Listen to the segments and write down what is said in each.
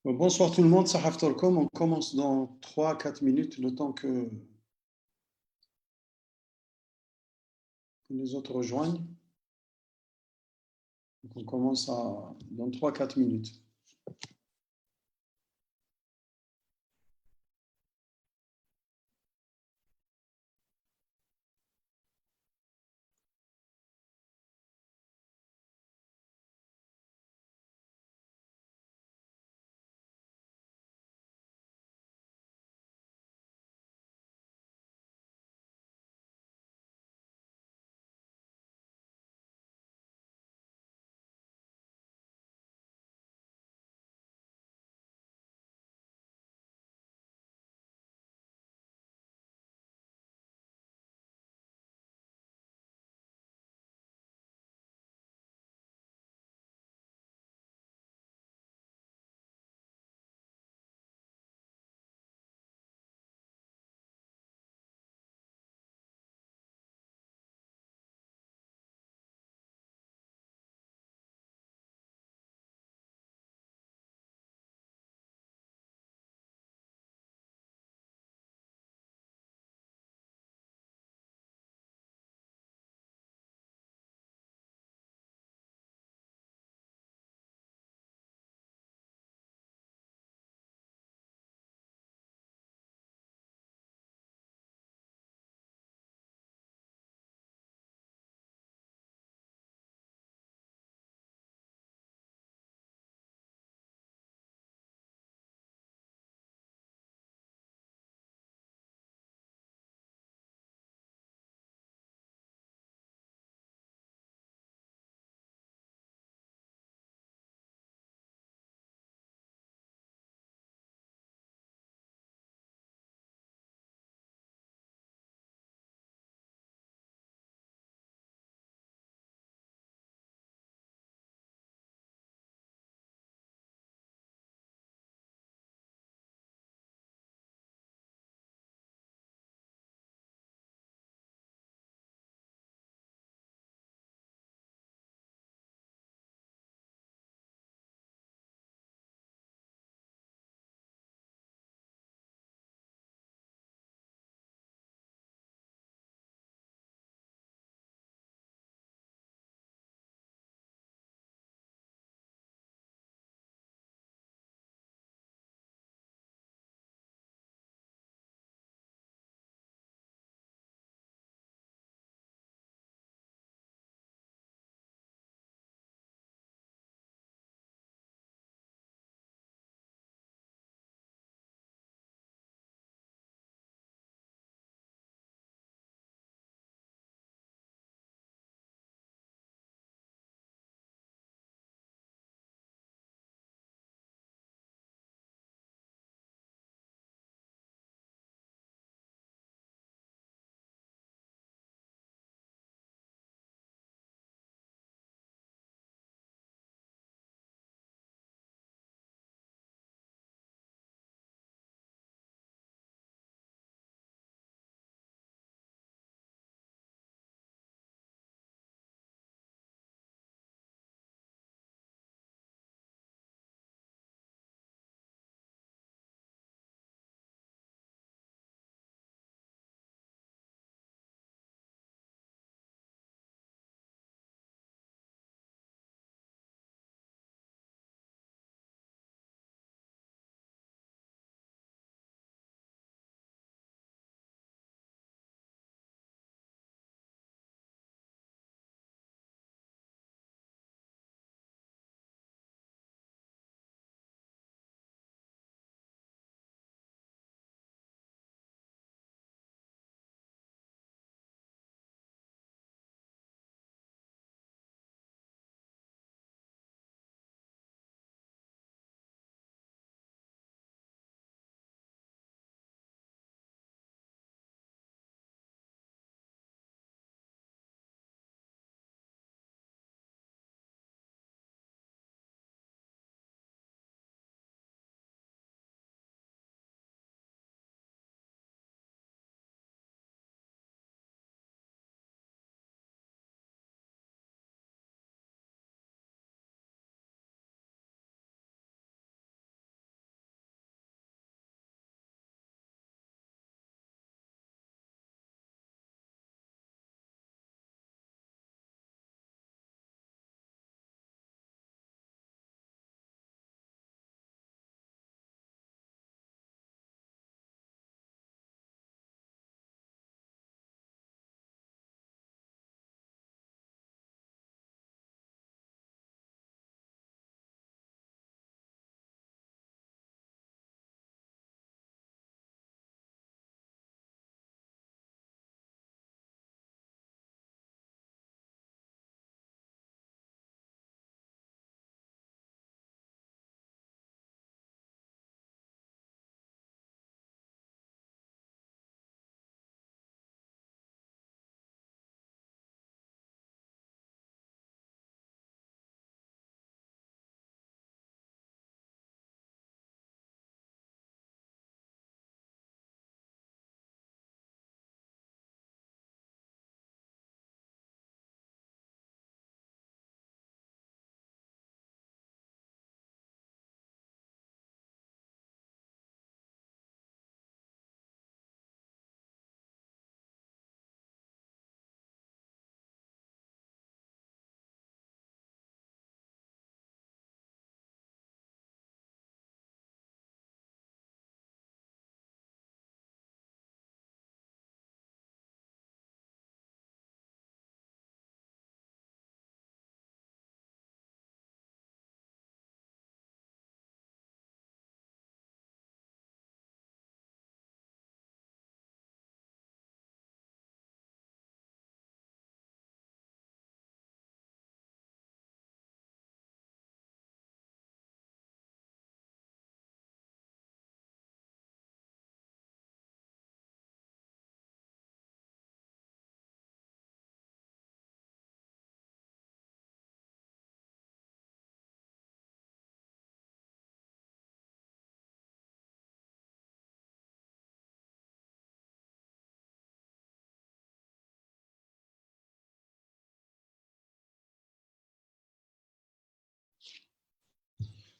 Bonsoir tout le monde, Sahaf Torkom. On commence dans 3 4 minutes, le temps que les autres rejoignent. Donc on commence dans 3 4 minutes.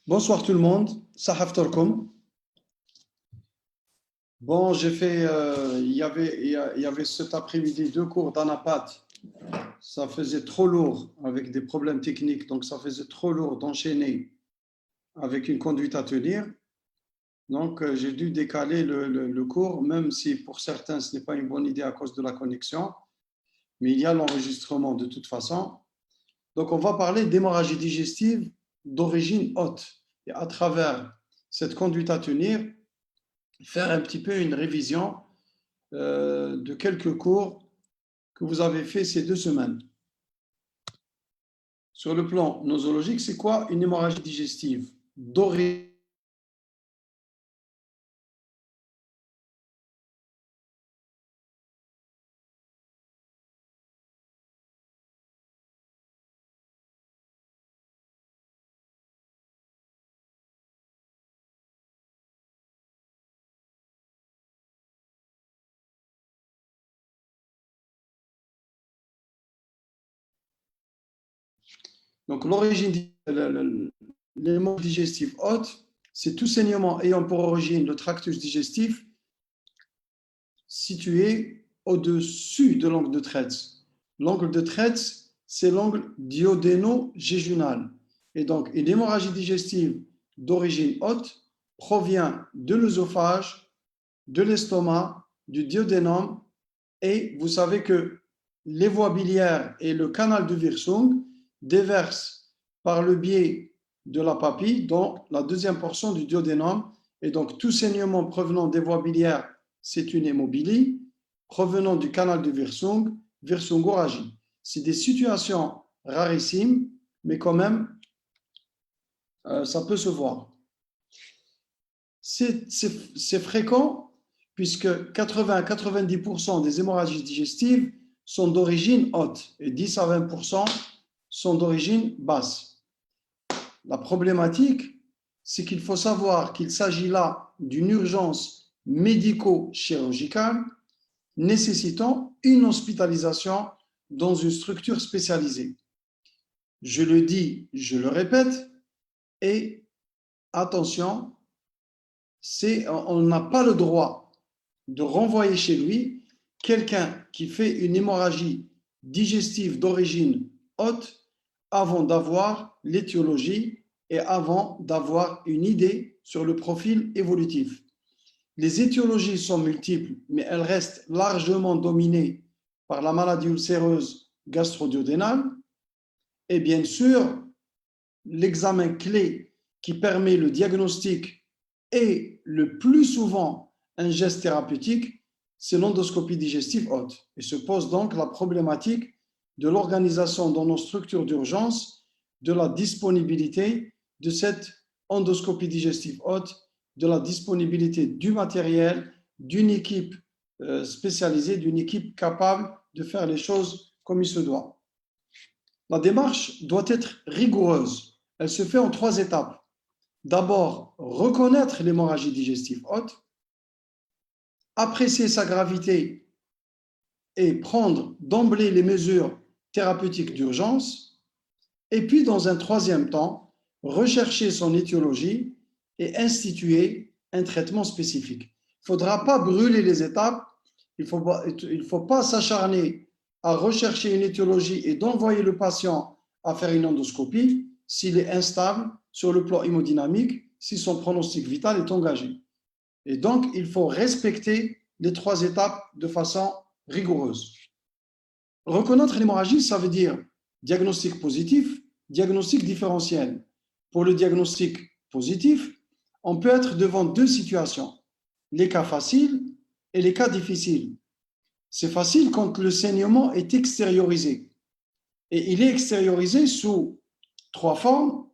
Bonsoir tout le monde, Sahaf Torkom. Bon, j'ai fait, il y avait cet après-midi 2 cours d'anapath. Ça faisait trop lourd avec des problèmes techniques, donc ça faisait trop lourd d'enchaîner avec une conduite à tenir. Donc, j'ai dû décaler le cours, même si pour certains, ce n'est pas une bonne idée à cause de la connexion, mais il y a l'enregistrement de toute façon. Donc, on va parler d'hémorragie digestive d'origine haute. Et à travers cette conduite à tenir, faire un petit peu une révision de quelques cours que vous avez fait ces 2 semaines. Sur le plan nosologique, c'est quoi une hémorragie digestive d'origine? Donc, l'origine, l'hémorragie digestive haute, c'est tout saignement ayant pour origine le tractus digestif situé au-dessus de l'angle de Treitz. L'angle de Treitz, c'est l'angle duodéno-jéjunal. Et donc, une hémorragie digestive d'origine haute provient de l'œsophage, de l'estomac, du duodénum, et vous savez que les voies biliaires et le canal de Wirsung déversent par le biais de la papille dans la deuxième portion du duodénum, et donc tout saignement provenant des voies biliaires, c'est une hémobilie, provenant du canal de Wirsung, Wirsungorragie. C'est des situations rarissimes, mais quand même, ça peut se voir. C'est fréquent puisque 80-90% des hémorragies digestives sont d'origine haute et 10 à 20% sont d'origine basse. La problématique, c'est qu'il faut savoir qu'il s'agit là d'une urgence médico-chirurgicale nécessitant une hospitalisation dans une structure spécialisée. Je le dis, je le répète, et attention, on n'a pas le droit de renvoyer chez lui quelqu'un qui fait une hémorragie digestive d'origine haute avant d'avoir l'étiologie et avant d'avoir une idée sur le profil évolutif. Les étiologies sont multiples, mais elles restent largement dominées par la maladie ulcéreuse gastro-duodénale. Et bien sûr, l'examen clé qui permet le diagnostic et le plus souvent un geste thérapeutique, c'est l'endoscopie digestive haute. Et se pose donc la problématique de l'organisation dans nos structures d'urgence, de la disponibilité de cette endoscopie digestive haute, de la disponibilité du matériel, d'une équipe spécialisée, d'une équipe capable de faire les choses comme il se doit. La démarche doit être rigoureuse. Elle se fait en 3 étapes. D'abord, reconnaître l'hémorragie digestive haute, apprécier sa gravité et prendre d'emblée les mesures thérapeutiques d'urgence. Et puis, dans un 3e temps, rechercher son étiologie et instituer un traitement spécifique. Il ne faudra pas brûler les étapes, il ne faut pas s'acharner à rechercher une étiologie et d'envoyer le patient à faire une endoscopie s'il est instable sur le plan hémodynamique, si son pronostic vital est engagé. Et donc, il faut respecter les 3 étapes de façon rigoureuse. Reconnaître l'hémorragie, ça veut dire diagnostic positif, diagnostic différentiel. Pour le diagnostic positif, on peut être devant 2 situations, les cas faciles et les cas difficiles. C'est facile quand le saignement est extériorisé. Et il est extériorisé sous 3 formes,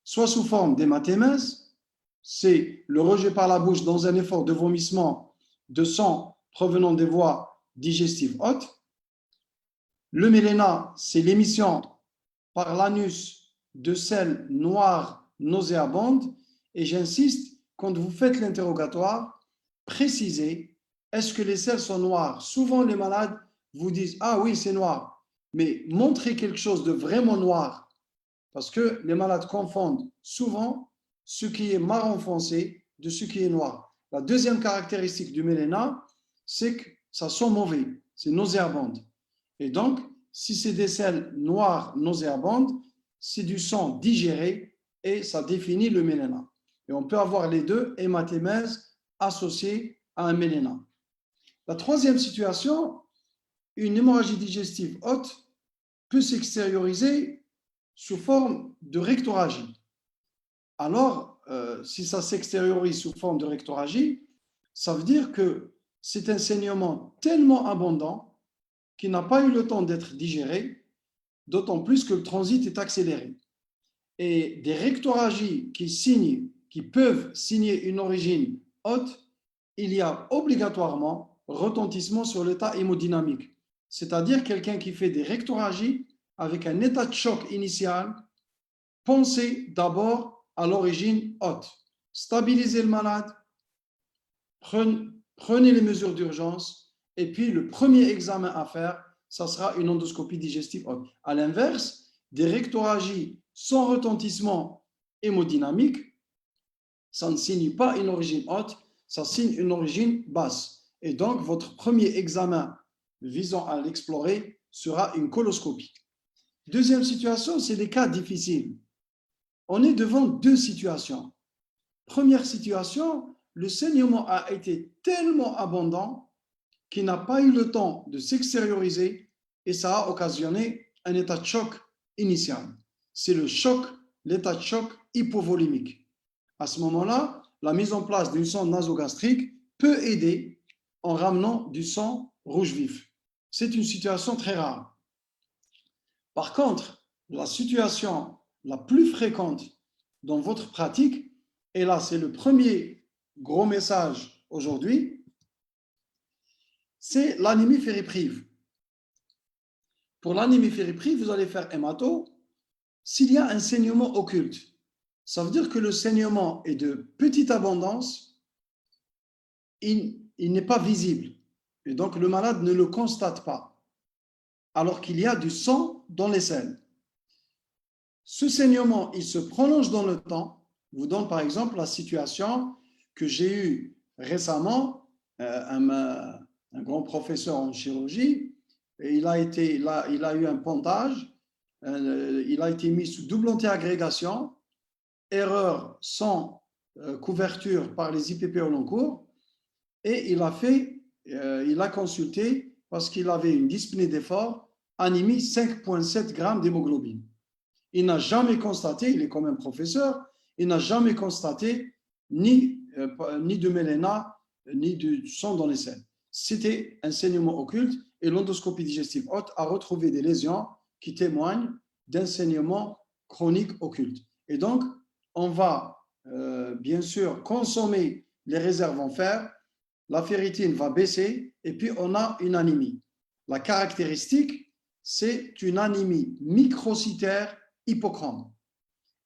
soit sous forme d'hématémèse, c'est le rejet par la bouche dans un effort de vomissement de sang provenant des voies digestives hautes. Le méléna, c'est l'émission par l'anus de selles noires nauséabondes. Et j'insiste, quand vous faites l'interrogatoire, précisez, est-ce que les selles sont noires? Souvent, les malades vous disent, ah oui, c'est noir. Mais montrez quelque chose de vraiment noir, parce que les malades confondent souvent ce qui est marron foncé de ce qui est noir. La deuxième caractéristique du méléna, c'est que ça sent mauvais, c'est nauséabond. Et donc, si c'est des selles noires nauséabondes, c'est du sang digéré et ça définit le méléna. Et on peut avoir les deux, hématémèse associée à un méléna. La troisième situation, une hémorragie digestive haute peut s'extérioriser sous forme de rectorragie. Alors, si ça s'extériorise sous forme de rectorragie, ça veut dire que c'est un saignement tellement abondant qu'il n'a pas eu le temps d'être digéré, d'autant plus que le transit est accéléré. Et des rectorragies qui peuvent signer une origine haute, il y a obligatoirement retentissement sur l'état hémodynamique. C'est-à-dire quelqu'un qui fait des rectorragies avec un état de choc initial, pensez d'abord à l'origine haute. Stabilisez le malade, prenez les mesures d'urgence, et puis le premier examen à faire, ça sera une endoscopie digestive haute. À l'inverse, des rectorragies sans retentissement hémodynamique, ça ne signe pas une origine haute, ça signe une origine basse. Et donc, votre premier examen visant à l'explorer sera une coloscopie. Deuxième situation, c'est des cas difficiles. On est devant deux situations. Première situation, le saignement a été tellement abondant qu'il n'a pas eu le temps de s'extérioriser et ça a occasionné un état de choc initial. C'est le choc, l'état de choc hypovolémique. À ce moment-là, la mise en place d'une sonde nasogastrique peut aider en ramenant du sang rouge vif. C'est une situation très rare. Par contre, la situation la plus fréquente dans votre pratique, et là c'est le premier gros message aujourd'hui, c'est l'anémie fériprive. Pour l'anémie fériprive, vous allez faire hémato s'il y a un saignement occulte. Ça veut dire que le saignement est de petite abondance, il n'est pas visible. Et donc le malade ne le constate pas, alors qu'il y a du sang dans les selles. Ce saignement, il se prolonge dans le temps. Je vous donne par exemple la situation que j'ai eue récemment, un grand professeur en chirurgie, et il a eu un pontage, il a été mis sous double antiagrégation, erreur sans couverture par les IPP au long cours, et il a consulté parce qu'il avait une dyspnée d'effort, anémie 5,7 grammes d'hémoglobine. Il n'a jamais constaté, il est quand même professeur, il n'a jamais constaté ni de méléna, ni de sang dans les selles. C'était un saignement occulte et l'endoscopie digestive haute a retrouvé des lésions qui témoignent d'un saignement chronique occulte. Et donc, on va bien sûr consommer les réserves en fer, la ferritine va baisser et puis on a une anémie. La caractéristique, c'est une anémie microcytaire hypochrome.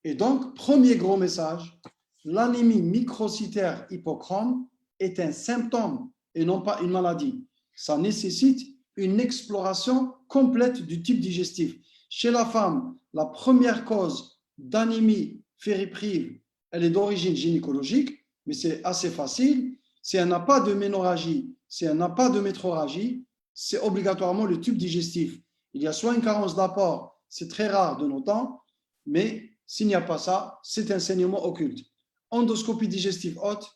Et donc, premier gros message, l'anémie microcytaire hypochrome est un symptôme et non pas une maladie. Ça nécessite une exploration complète du type digestif. Chez la femme, la première cause d'anémie fériprive, elle est d'origine gynécologique, mais c'est assez facile. Si elle n'a pas de ménorrhagie, si elle n'a pas de métrorragie, c'est obligatoirement le tube digestif. Il y a soit une carence d'apport, c'est très rare de nos temps, mais s'il n'y a pas ça, c'est un saignement occulte. Endoscopie digestive haute,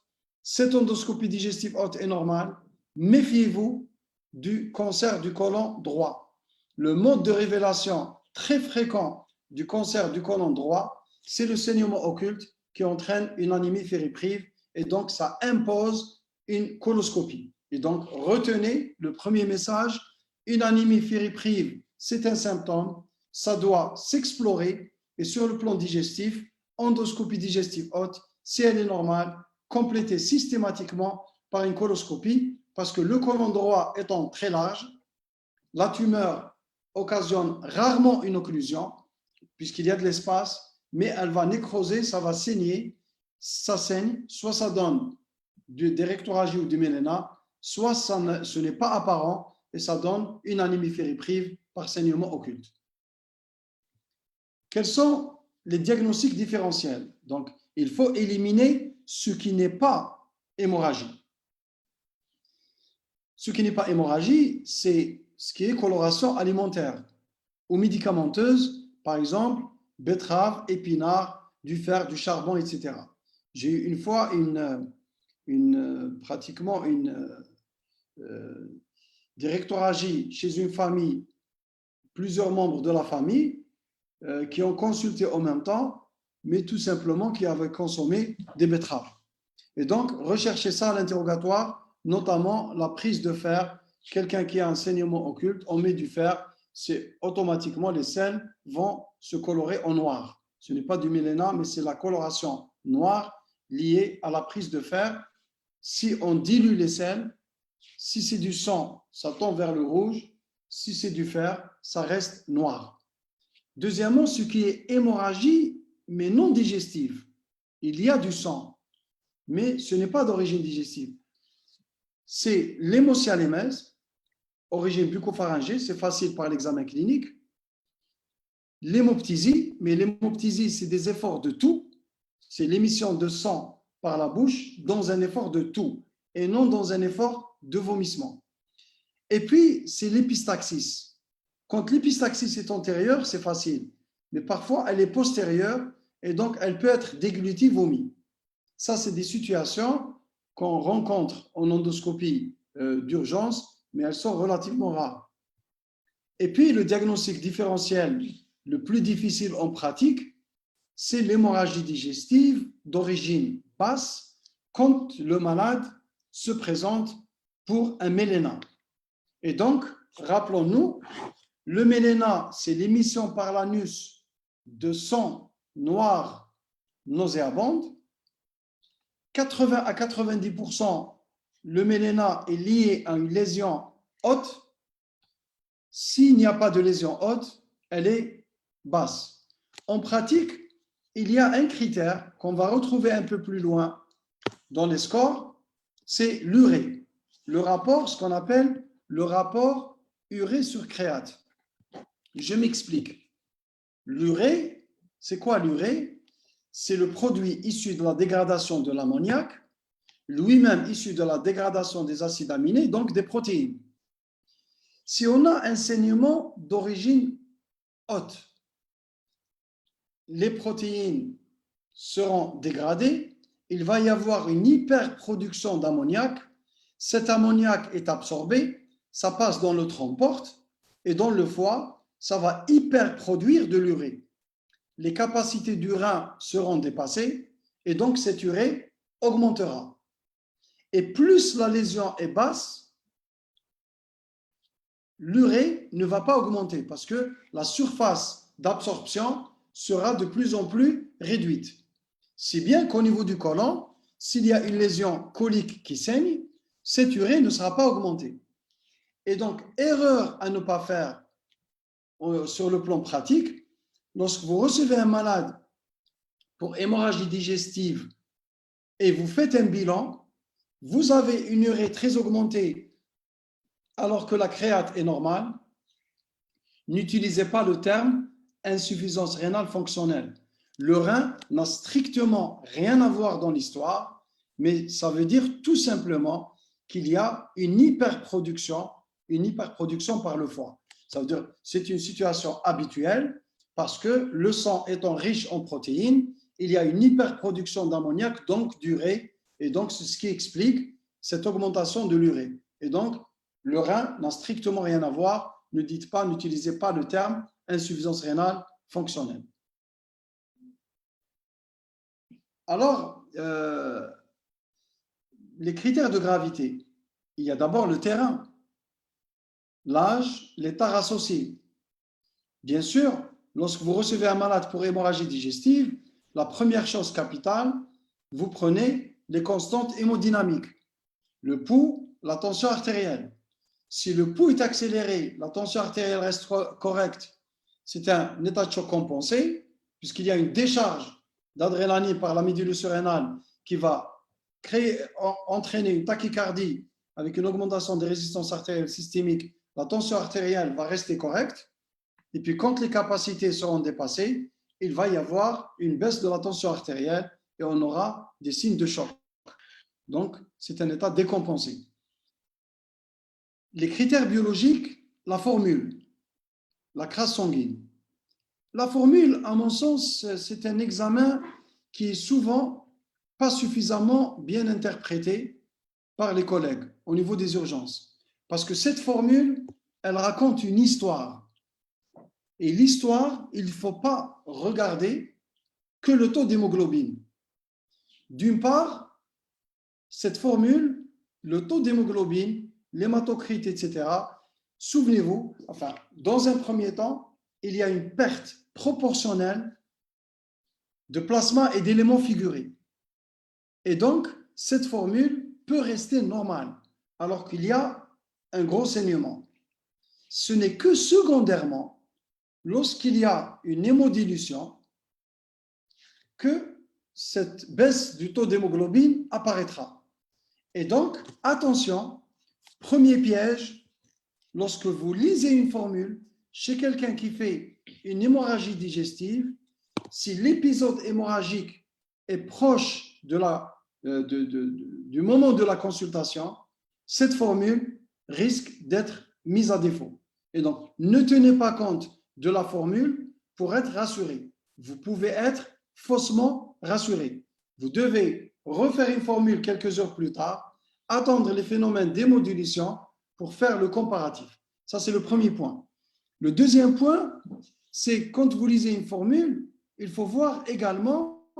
cette endoscopie digestive haute est normale. Méfiez-vous du cancer du côlon droit. Le mode de révélation très fréquent du cancer du côlon droit, c'est le saignement occulte qui entraîne une anémie fériprive et donc ça impose une coloscopie. Et donc retenez le premier message, une anémie fériprive, c'est un symptôme, ça doit s'explorer et sur le plan digestif, endoscopie digestive haute, si elle est normale, complétée systématiquement par une coloscopie parce que le côlon droit étant très large, la tumeur occasionne rarement une occlusion puisqu'il y a de l'espace, mais elle va nécroser, ça va saigner, ça saigne, soit ça donne des rectorragies ou du méléna, soit ce n'est pas apparent et ça donne une anémie fériprive par saignement occulte. Quels sont les diagnostics différentiels? Donc, Il faut éliminer ce qui n'est pas hémorragie. Ce qui n'est pas hémorragie, c'est ce qui est coloration alimentaire ou médicamenteuse, par exemple, betterave, épinards, du fer, du charbon, etc. J'ai eu une fois pratiquement une directoragie chez une famille, plusieurs membres de la famille qui ont consulté en même temps, mais tout simplement qui avaient consommé des betteraves. Et donc, recherchez ça à l'interrogatoire, notamment la prise de fer. Quelqu'un qui a un saignement occulte, on met du fer, c'est automatiquement les selles vont se colorer en noir. Ce n'est pas du mélanat, mais c'est la coloration noire liée à la prise de fer. Si on dilue les selles, si c'est du sang, ça tombe vers le rouge. Si c'est du fer, ça reste noir. Deuxièmement, ce qui est hémorragie, mais non digestive. Il y a du sang, mais ce n'est pas d'origine digestive. C'est l'hémocyalémèse, origine bucco-pharyngée, c'est facile par l'examen clinique. L'hémoptysie, mais l'hémoptysie, c'est des efforts de toux, c'est l'émission de sang par la bouche dans un effort de toux et non dans un effort de vomissement. Et puis, c'est l'épistaxis. Quand l'épistaxis est antérieure, c'est facile, mais parfois elle est postérieure et donc elle peut être déglutie, vomi. Ça, c'est des situations qu'on rencontre en endoscopie d'urgence, mais elles sont relativement rares. Et puis, le diagnostic différentiel le plus difficile en pratique, c'est l'hémorragie digestive d'origine basse quand le malade se présente pour un mélénat. Et donc, rappelons-nous, le mélénat, c'est l'émission par l'anus de sang noir nauséabonde. 80 à 90%, le mélénat est lié à une lésion haute. S'il n'y a pas de lésion haute, elle est basse. En pratique, il y a un critère qu'on va retrouver un peu plus loin dans les scores, c'est l'urée. Le rapport, ce qu'on appelle le rapport urée sur créate. Je m'explique. L'urée, c'est quoi l'urée? C'est le produit issu de la dégradation de l'ammoniac, lui-même issu de la dégradation des acides aminés, donc des protéines. Si on a un saignement d'origine haute, les protéines seront dégradées, il va y avoir une hyperproduction d'ammoniac, cet ammoniac est absorbé, ça passe dans le tronc-porte et dans le foie, ça va hyperproduire de l'urée. Les capacités du rein seront dépassées et donc cette urée augmentera. Et plus la lésion est basse, l'urée ne va pas augmenter parce que la surface d'absorption sera de plus en plus réduite. Si bien qu'au niveau du côlon, s'il y a une lésion colique qui saigne, cette urée ne sera pas augmentée. Et donc, erreur à ne pas faire sur le plan pratique, lorsque vous recevez un malade pour hémorragie digestive et vous faites un bilan, vous avez une urée très augmentée alors que la créate est normale, n'utilisez pas le terme insuffisance rénale fonctionnelle. Le rein n'a strictement rien à voir dans l'histoire, mais ça veut dire tout simplement qu'il y a une hyperproduction par le foie. Ça veut dire que c'est une situation habituelle parce que le sang étant riche en protéines, il y a une hyperproduction d'ammoniac, donc d'urée, et donc c'est ce qui explique cette augmentation de l'urée. Et donc, le rein n'a strictement rien à voir. N'utilisez pas le terme insuffisance rénale fonctionnelle. Alors, les critères de gravité, il y a d'abord le terrain, l'âge, l'état associé. Bien sûr, lorsque vous recevez un malade pour hémorragie digestive, la première chose capitale, vous prenez les constantes hémodynamiques, le pouls, la tension artérielle. Si le pouls est accéléré, la tension artérielle reste correcte, c'est un état de choc compensé, puisqu'il y a une décharge d'adrénaline par la médule surrénale qui va entraîner une tachycardie avec une augmentation des résistances artérielles systémiques. La tension artérielle va rester correcte. Et puis, quand les capacités seront dépassées, il va y avoir une baisse de la tension artérielle et on aura des signes de choc. Donc, c'est un état décompensé. Les critères biologiques, la formule, la crasse sanguine. La formule, à mon sens, c'est un examen qui est souvent pas suffisamment bien interprété par les collègues au niveau des urgences. Parce que cette formule, elle raconte une histoire. Et l'histoire, il ne faut pas regarder que le taux d'hémoglobine. D'une part, cette formule, le taux d'hémoglobine, l'hématocrite, etc., souvenez-vous, enfin, dans un premier temps, il y a une perte proportionnelle de plasma et d'éléments figurés. Et donc, cette formule peut rester normale, alors qu'il y a un gros saignement. Ce n'est que secondairement, lorsqu'il y a une hémodilution, que cette baisse du taux d'hémoglobine apparaîtra. Et donc, attention, premier piège, lorsque vous lisez une formule chez quelqu'un qui fait une hémorragie digestive, si l'épisode hémorragique est proche du moment de la consultation, cette formule risque d'être mise à défaut. Et donc, ne tenez pas compte de la formule pour être rassuré. Vous pouvez être faussement rassuré. Vous devez refaire une formule quelques heures plus tard, attendre les phénomènes d'hémodilution pour faire le comparatif. Ça, c'est le premier point. Le deuxième point, c'est quand vous lisez une formule, il faut voir également,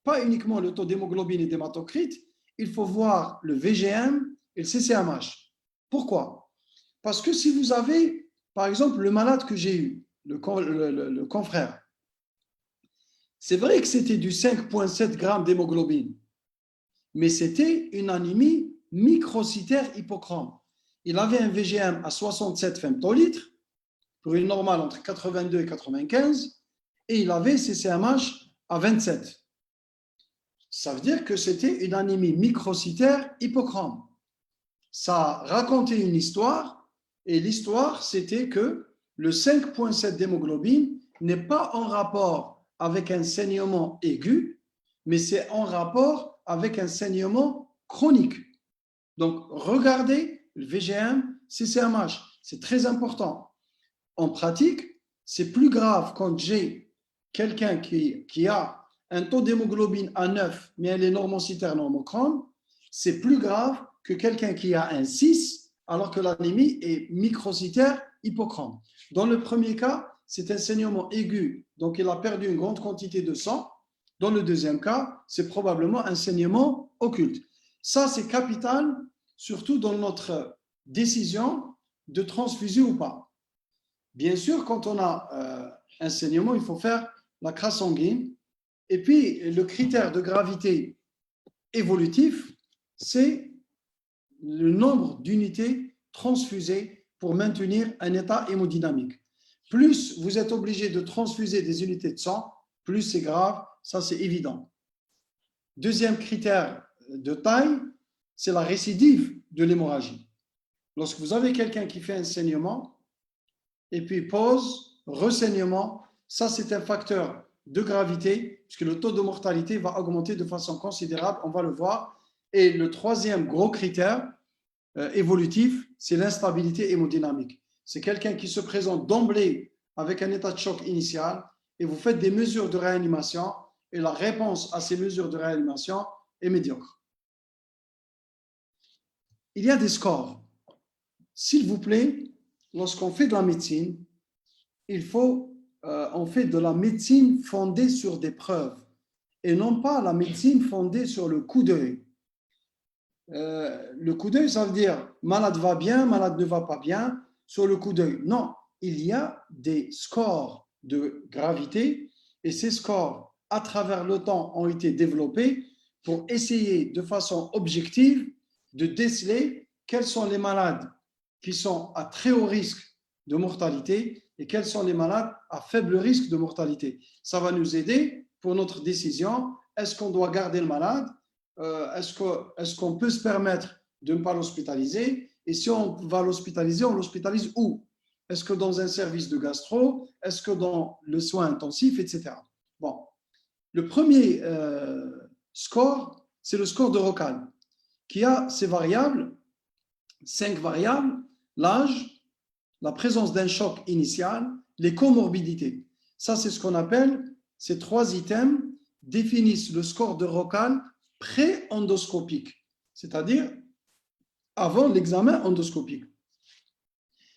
pas uniquement le taux d'hémoglobine et d'hématocrite, il faut voir le VGM et le CCMH. Pourquoi? Parce que si vous avez, par exemple, le malade que j'ai eu, le confrère, c'est vrai que c'était du 5,7 grammes d'hémoglobine, mais c'était une anémie microcytaire hypochrome. Il avait un VGM à 67 femtolitres, pour une normale entre 82 et 95, et il avait CCMH à 27. Ça veut dire que c'était une anémie microcytaire hypochrome. Ça racontait une histoire, et l'histoire, c'était que le 5,7 d'hémoglobine n'est pas en rapport avec un saignement aigu, mais c'est en rapport avec un saignement chronique. Donc, regardez le VGM, CCMH, c'est très important. En pratique, c'est plus grave quand j'ai quelqu'un qui a un taux d'hémoglobine à 9, mais elle est normocytaire normochrome, c'est plus grave que quelqu'un qui a un 6, alors que l'anémie est microcytaire hypochrome. Dans le premier cas, c'est un saignement aigu, donc il a perdu une grande quantité de sang. Dans le deuxième cas, c'est probablement un saignement occulte. Ça, c'est capital, surtout dans notre décision de transfuser ou pas. Bien sûr, quand on a un saignement, il faut faire la crasse sanguine. Et puis, le critère de gravité évolutif, c'est le nombre d'unités transfusées pour maintenir un état hémodynamique. Plus vous êtes obligé de transfuser des unités de sang, plus c'est grave, ça c'est évident. Deuxième critère de taille, c'est la récidive de l'hémorragie. Lorsque vous avez quelqu'un qui fait un saignement, et puis pause, renseignement, ça c'est un facteur de gravité, puisque le taux de mortalité va augmenter de façon considérable, on va le voir. Et le troisième gros critère évolutif, c'est l'instabilité hémodynamique. C'est quelqu'un qui se présente d'emblée avec un état de choc initial, et vous faites des mesures de réanimation, et la réponse à ces mesures de réanimation est médiocre. Il y a des scores. S'il vous plaît, lorsqu'on fait de la médecine, on fait de la médecine fondée sur des preuves et non pas la médecine fondée sur le coup d'œil. Le coup d'œil, ça veut dire malade va bien, malade ne va pas bien, sur le coup d'œil. Non, il y a des scores de gravité et ces scores, à travers le temps, ont été développés pour essayer de façon objective de déceler quels sont les malades qui sont à très haut risque de mortalité et quels sont les malades à faible risque de mortalité. Ça va nous aider pour notre décision. Est-ce qu'on doit garder le malade? Est-ce qu'on peut se permettre de ne pas l'hospitaliser? Et si on va l'hospitaliser, on l'hospitalise où? Est-ce que dans un service de gastro? Est-ce que dans le soin intensif, etc. Bon, le premier Score, c'est le score de Roccal, qui a ses variables, 5 variables, l'âge, la présence d'un choc initial, les comorbidités. Ça, c'est ce qu'on appelle, ces 3 items définissent le score de Roccal pré-endoscopique, c'est-à-dire avant l'examen endoscopique.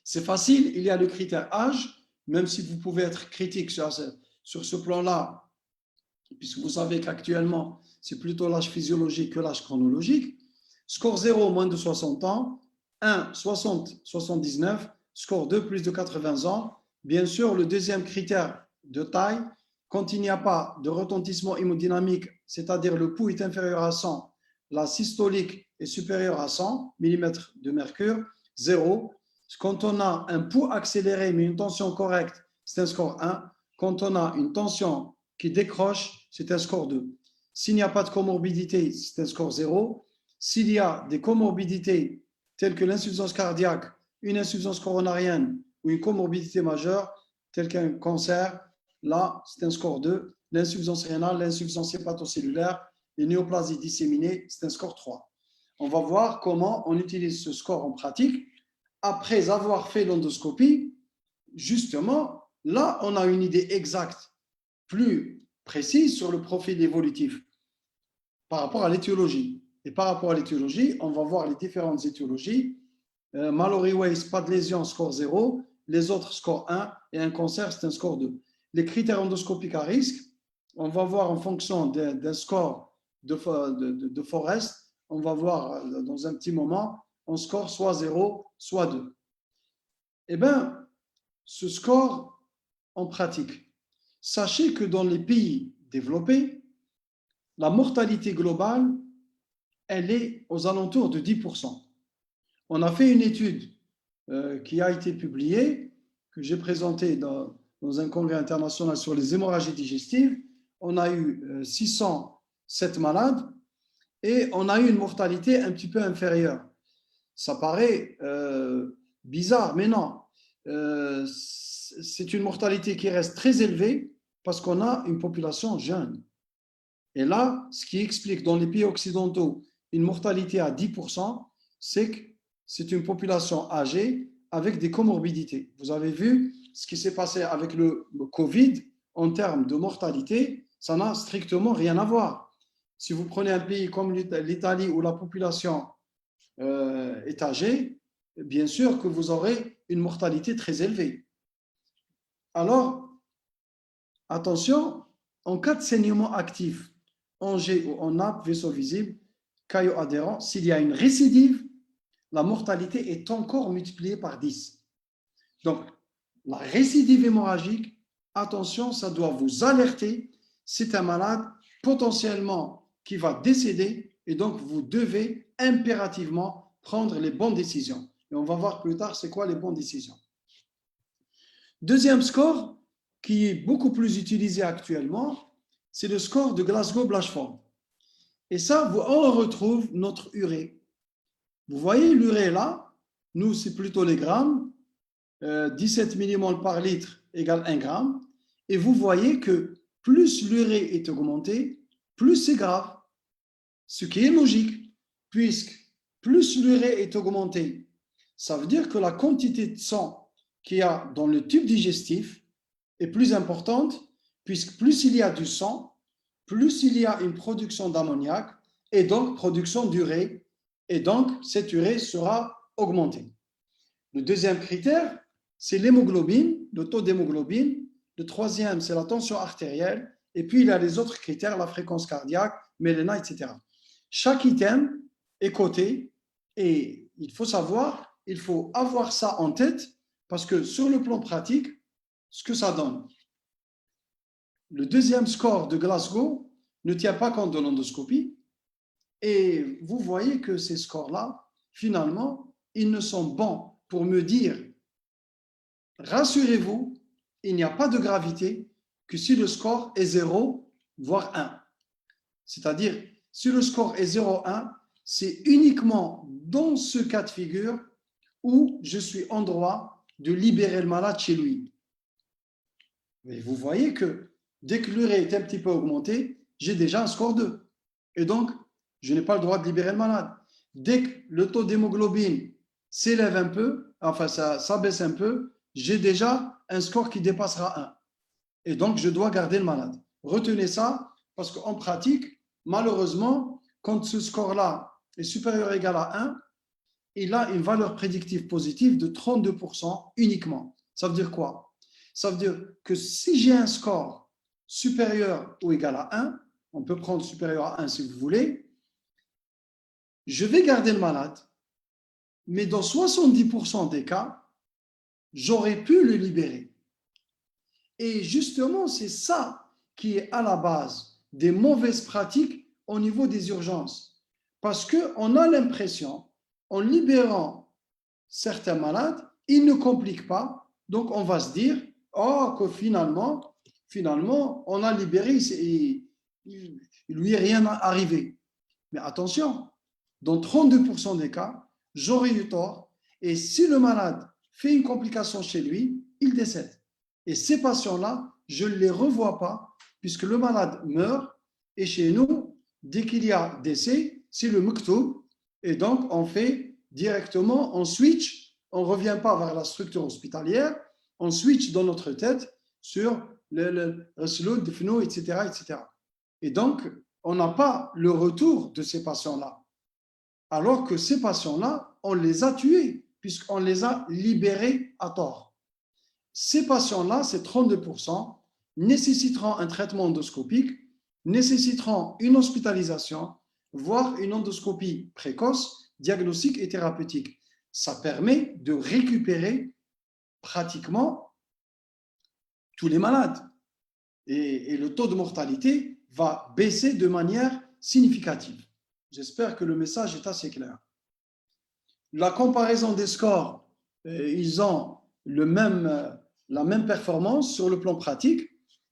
C'est facile, il y a le critère âge, même si vous pouvez être critique sur ce plan-là, puisque vous savez qu'actuellement, c'est plutôt l'âge physiologique que l'âge chronologique. Score 0, moins de 60 ans. 1, 60, 79. Score 2, plus de 80 ans. Bien sûr, le deuxième critère de taille, quand il n'y a pas de retentissement hémodynamique, c'est-à-dire le pouls est inférieur à 100, la systolique est supérieure à 100 mm de mercure, 0. Quand on a un pouls accéléré mais une tension correcte, c'est un score 1. Quand on a une tension qui décroche, c'est un score 2. S'il n'y a pas de comorbidité, c'est un score 0. S'il y a des comorbidités telles que l'insuffisance cardiaque, une insuffisance coronarienne ou une comorbidité majeure, telle qu'un cancer, là, c'est un score 2. L'insuffisance rénale, l'insuffisance hépatocellulaire, les néoplasies disséminées, c'est un score 3. On va voir comment on utilise ce score en pratique. Après avoir fait l'endoscopie, justement, là, on a une idée exacte, plus précise sur le profil évolutif par rapport à l'étiologie. Et par rapport à l'étiologie, on va voir les différentes étiologies. Mallory Weiss, pas de lésion, score 0. Les autres, score 1. Et un cancer, c'est un score 2. Les critères endoscopiques à risque, on va voir en fonction d'un score de Forest. On va voir dans un petit moment, on score soit 0, soit 2. Eh bien, ce score en pratique, sachez que dans les pays développés, la mortalité globale, elle est aux alentours de 10%. On a fait une étude qui a été publiée, que j'ai présentée dans un congrès international sur les hémorragies digestives. On a eu 607 malades et on a eu une mortalité un petit peu inférieure. Ça paraît bizarre, mais non. C'est une mortalité qui reste très élevée parce qu'on a une population jeune. Et là, ce qui explique dans les pays occidentaux une mortalité à 10%, c'est que c'est une population âgée avec des comorbidités. Vous avez vu ce qui s'est passé avec le Covid en termes de mortalité, ça n'a strictement rien à voir. Si vous prenez un pays comme l'Italie où la population est âgée, bien sûr que vous aurez une mortalité très élevée. Alors, attention, en cas de saignement actif, en G ou en nappe, vaisseau visible, caillot adhérent, s'il y a une récidive, la mortalité est encore multipliée par 10. Donc, la récidive hémorragique, attention, ça doit vous alerter. C'est un malade potentiellement qui va décéder et donc vous devez impérativement prendre les bonnes décisions. Et on va voir plus tard c'est quoi les bonnes décisions. Deuxième score qui est beaucoup plus utilisé actuellement, c'est le score de Glasgow-Blatchford. Et ça, on retrouve notre urée. Vous voyez l'urée là, nous c'est plutôt les grammes, 17 millimoles par litre égale 1 gramme. Et vous voyez que plus l'urée est augmentée, plus c'est grave. Ce qui est logique, puisque plus l'urée est augmentée, ça veut dire que la quantité de sang qu'il y a dans le tube digestif est plus importante, puisque plus il y a du sang, plus il y a une production d'ammoniac et donc production d'urée, et donc cette urée sera augmentée. Le deuxième critère, c'est l'hémoglobine, le taux d'hémoglobine. Le troisième, c'est la tension artérielle. Et puis, il y a les autres critères, la fréquence cardiaque, méléna, etc. Chaque item est coté et il faut savoir, il faut avoir ça en tête parce que sur le plan pratique, ce que ça donne. Le deuxième score de Glasgow ne tient pas compte de l'endoscopie et vous voyez que ces scores-là, finalement, ils ne sont bons pour me dire rassurez-vous, il n'y a pas de gravité que si le score est 0, voire 1. C'est-à-dire, si le score est 0,1, c'est uniquement dans ce cas de figure où je suis en droit de libérer le malade chez lui. Mais vous voyez que dès que l'urée est un petit peu augmentée, j'ai déjà un score 2. Et donc, je n'ai pas le droit de libérer le malade. Dès que le taux d'hémoglobine s'élève un peu, enfin ça baisse un peu, j'ai déjà un score qui dépassera 1. Et donc, je dois garder le malade. Retenez ça, parce qu'en pratique, malheureusement, quand ce score-là est supérieur ou égal à 1, il a une valeur prédictive positive de 32% uniquement. Ça veut dire quoi? Ça veut dire que si j'ai un score supérieur ou égal à 1, on peut prendre supérieur à 1 si vous voulez, je vais garder le malade, mais dans 70% des cas, j'aurais pu le libérer. Et justement, c'est ça qui est à la base des mauvaises pratiques au niveau des urgences. Parce qu'on a l'impression, en libérant certains malades, ils ne compliquent pas. Donc, on va se dire, oh, que finalement, on a libéré, il lui est rien arrivé. Mais attention, dans 32% des cas, j'aurais eu tort. Et si le malade fait une complication chez lui, il décède. Et ces patients-là, je ne les revois pas, puisque le malade meurt. Et chez nous, dès qu'il y a décès, c'est le muktoub. Et donc, on fait directement, on switch, on ne revient pas vers la structure hospitalière, on switch dans notre tête sur le resloud, fno, etc., etc. Et donc, on n'a pas le retour de ces patients-là. Alors que ces patients-là, on les a tués, puisqu'on les a libérés à tort. Ces patients-là, ces 32%, nécessiteront un traitement endoscopique, nécessiteront une hospitalisation, voire une endoscopie précoce, diagnostique et thérapeutique. Ça permet de récupérer pratiquement tous les malades. Et le taux de mortalité va baisser de manière significative. J'espère que le message est assez clair. La comparaison des scores, ils ont la même performance sur le plan pratique.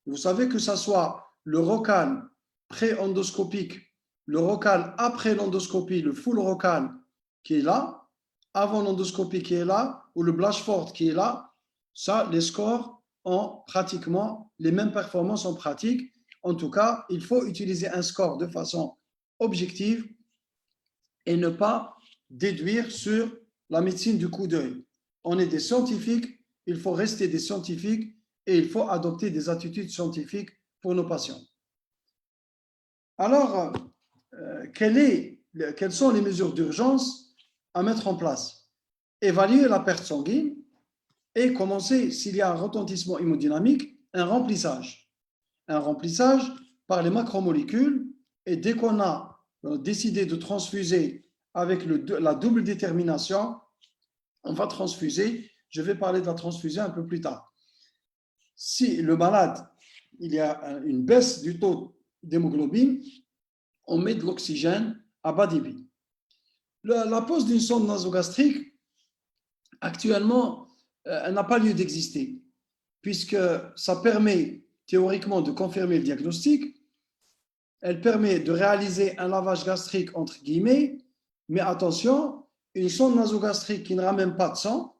Vous savez que ce soit le ROCAL pré-endoscopique, le ROCAL après l'endoscopie, le full ROCAL qui est là, avant l'endoscopie qui est là, ou le Blanchford qui est là, ça, les scores ont pratiquement les mêmes performances en pratique. En tout cas, il faut utiliser un score de façon objective et ne pas déduire sur la médecine du coup d'œil. On est des scientifiques, il faut rester des scientifiques et il faut adopter des attitudes scientifiques pour nos patients. Alors, quelles sont les mesures d'urgence à mettre en place? Évaluer la perte sanguine et commencer, s'il y a un retentissement hémodynamique, un remplissage. Un remplissage par les macromolécules, et dès qu'on a décidé de transfuser avec la double détermination, on va transfuser. Je vais parler de la transfusion un peu plus tard. Si le malade, il y a une baisse du taux d'hémoglobine, on met de l'oxygène à bas débit. La pose d'une sonde nasogastrique, actuellement, elle n'a pas lieu d'exister, puisque ça permet théoriquement de confirmer le diagnostic, elle permet de réaliser un lavage gastrique entre guillemets, mais attention, une sonde nasogastrique qui ne ramène pas de sang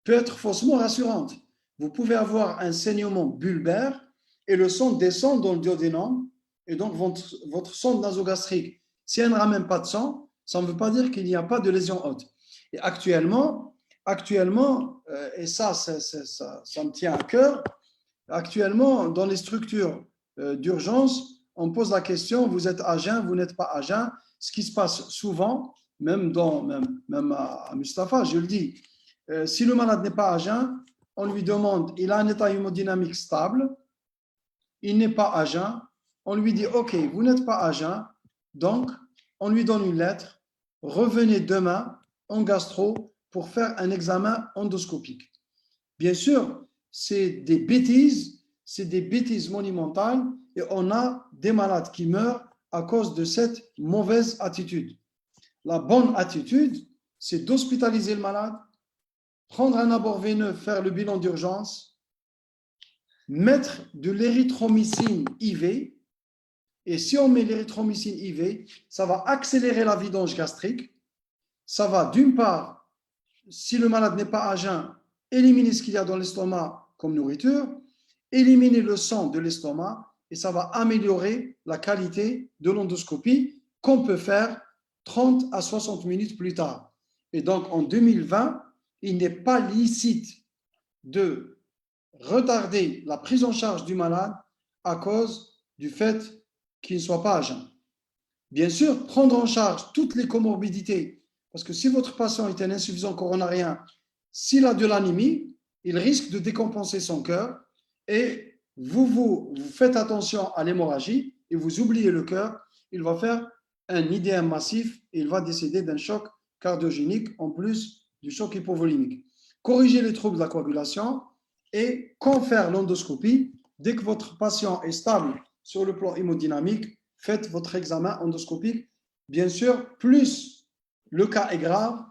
peut être faussement rassurante. Vous pouvez avoir un saignement bulbaire et le sang descend dans le duodénum, et donc votre sonde nasogastrique, si elle ne ramène pas de sang, ça ne veut pas dire qu'il n'y a pas de lésion haute. Et actuellement, et ça me tient à cœur, actuellement, dans les structures d'urgence, on pose la question, vous êtes à jeun, vous n'êtes pas à jeun. Ce qui se passe souvent, même à Mustapha, je le dis, si le malade n'est pas à jeun, on lui demande, il a un état hémodynamique stable, il n'est pas à jeun, on lui dit, ok, vous n'êtes pas à jeun, donc on lui donne une lettre, revenez demain en gastro pour faire un examen endoscopique. Bien sûr, c'est des bêtises monumentales, et on a des malades qui meurent à cause de cette mauvaise attitude. La bonne attitude, c'est d'hospitaliser le malade, prendre un abord veineux, faire le bilan d'urgence, mettre de l'érythromycine IV, et si on met l'érythromycine IV, ça va accélérer la vidange gastrique, ça va d'une part, si le malade n'est pas à jeun, éliminer ce qu'il y a dans l'estomac comme nourriture, éliminer le sang de l'estomac et ça va améliorer la qualité de l'endoscopie qu'on peut faire 30 à 60 minutes plus tard. Et donc, en 2020, il n'est pas licite de retarder la prise en charge du malade à cause du fait qu'il ne soit pas à jeun. Bien sûr, prendre en charge toutes les comorbidités, parce que si votre patient est un insuffisant coronarien, s'il a de l'anémie, il risque de décompenser son cœur et vous faites attention à l'hémorragie et vous oubliez le cœur, il va faire un IDM massif et il va décéder d'un choc cardiogénique en plus du choc hypovolémique. Corrigez les troubles de la coagulation et quand faire l'endoscopie, dès que votre patient est stable sur le plan hémodynamique, faites votre examen endoscopique. Bien sûr, plus le cas est grave,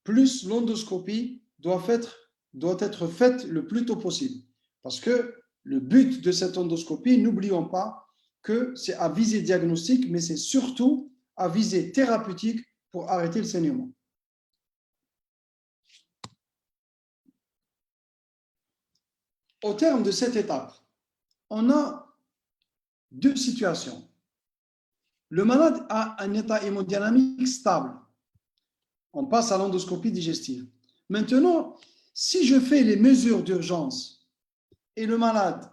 plus l'endoscopie doit être faite le plus tôt possible. Parce que le but de cette endoscopie, n'oublions pas que c'est à visée diagnostique, mais c'est surtout à visée thérapeutique pour arrêter le saignement. Au terme de cette étape, on a deux situations. Le malade a un état hémodynamique stable. On passe à l'endoscopie digestive. Maintenant, si je fais les mesures d'urgence et le malade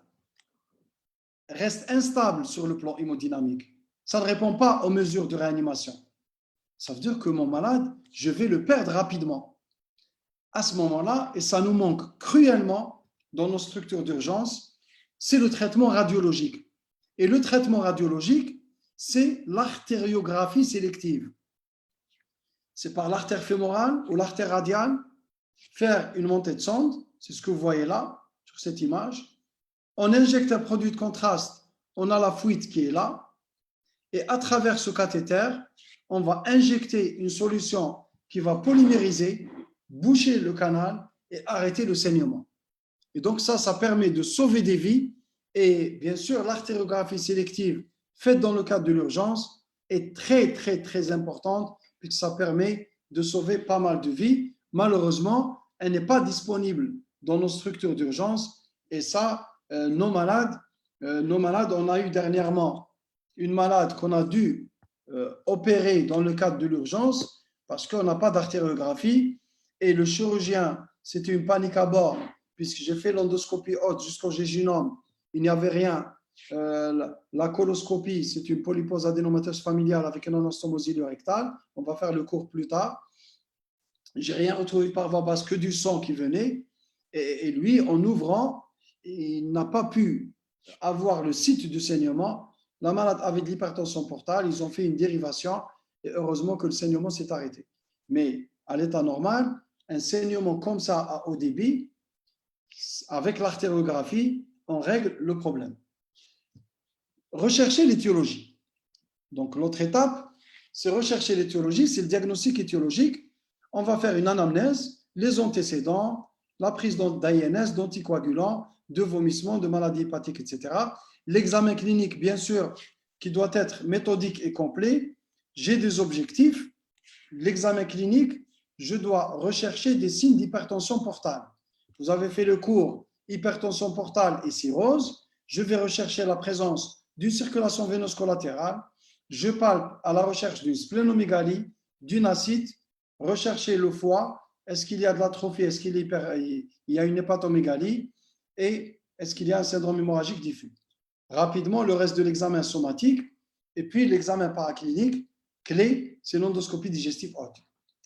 reste instable sur le plan hémodynamique, ça ne répond pas aux mesures de réanimation. Ça veut dire que mon malade, je vais le perdre rapidement. À ce moment-là, et ça nous manque cruellement dans nos structures d'urgence, c'est le traitement radiologique. Et le traitement radiologique, c'est l'artériographie sélective. C'est par l'artère fémorale ou l'artère radiale, faire une montée de sonde, c'est ce que vous voyez là, sur cette image. On injecte un produit de contraste, on a la fuite qui est là, et à travers ce cathéter, on va injecter une solution qui va polymériser, boucher le canal et arrêter le saignement. Et donc ça permet de sauver des vies. Et bien sûr, l'artériographie sélective faite dans le cadre de l'urgence est très, très, très importante puisque ça permet de sauver pas mal de vies. Malheureusement, elle n'est pas disponible dans nos structures d'urgence. Et ça, nos malades, on a eu dernièrement une malade qu'on a dû opérer dans le cadre de l'urgence parce qu'on n'a pas d'artériographie. Et le chirurgien, c'était une panique à bord puisque j'ai fait l'endoscopie haute jusqu'au jéjunum. Il n'y avait rien. La coloscopie, c'est une polypose adénomateuse familiale avec un anastomose iléorectale. On va faire le cours plus tard. J'ai rien retrouvé par voie basse que du sang qui venait. Et lui, en ouvrant, il n'a pas pu avoir le site du saignement. La malade avait de l'hypertension portale. Ils ont fait une dérivation et heureusement que le saignement s'est arrêté. Mais à l'état normal, un saignement comme ça à haut débit, avec l'artériographie, on règle le problème. Rechercher l'étiologie. Donc, l'autre étape, c'est rechercher l'étiologie, c'est le diagnostic étiologique. On va faire une anamnèse, les antécédents, la prise d'AINS, d'anticoagulants, de vomissements, de maladies hépatiques, etc. L'examen clinique, bien sûr, qui doit être méthodique et complet. J'ai des objectifs. L'examen clinique, je dois rechercher des signes d'hypertension portale. Vous avez fait le cours hypertension portale et cirrhose. Je vais rechercher la présence d'une circulation veineuse collatérale. Je palpe à la recherche d'une splénomégalie, d'une ascite, rechercher le foie. Est-ce qu'il y a de l'atrophie? Est-ce qu'il y a une hépatomégalie? Et est-ce qu'il y a un syndrome hémorragique diffus? Rapidement, le reste de l'examen somatique. Et puis, l'examen paraclinique, clé, c'est l'endoscopie digestive haute.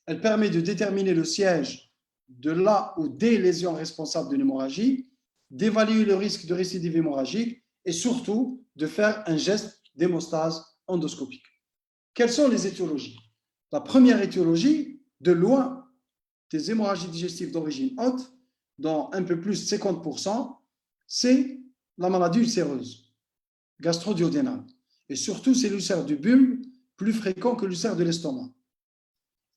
Elle permet de déterminer le siège de là ou des lésions responsables de l'hémorragie, d'évaluer le risque de récidive hémorragique et surtout de faire un geste d'hémostase endoscopique. Quelles sont les étiologies? La première étiologie, de loin, des hémorragies digestives d'origine haute, dans un peu plus de 50%, c'est la maladie ulcéreuse, gastro-duodénale. Et surtout, c'est l'ulcère du bulbe, plus fréquent que l'ulcère de l'estomac.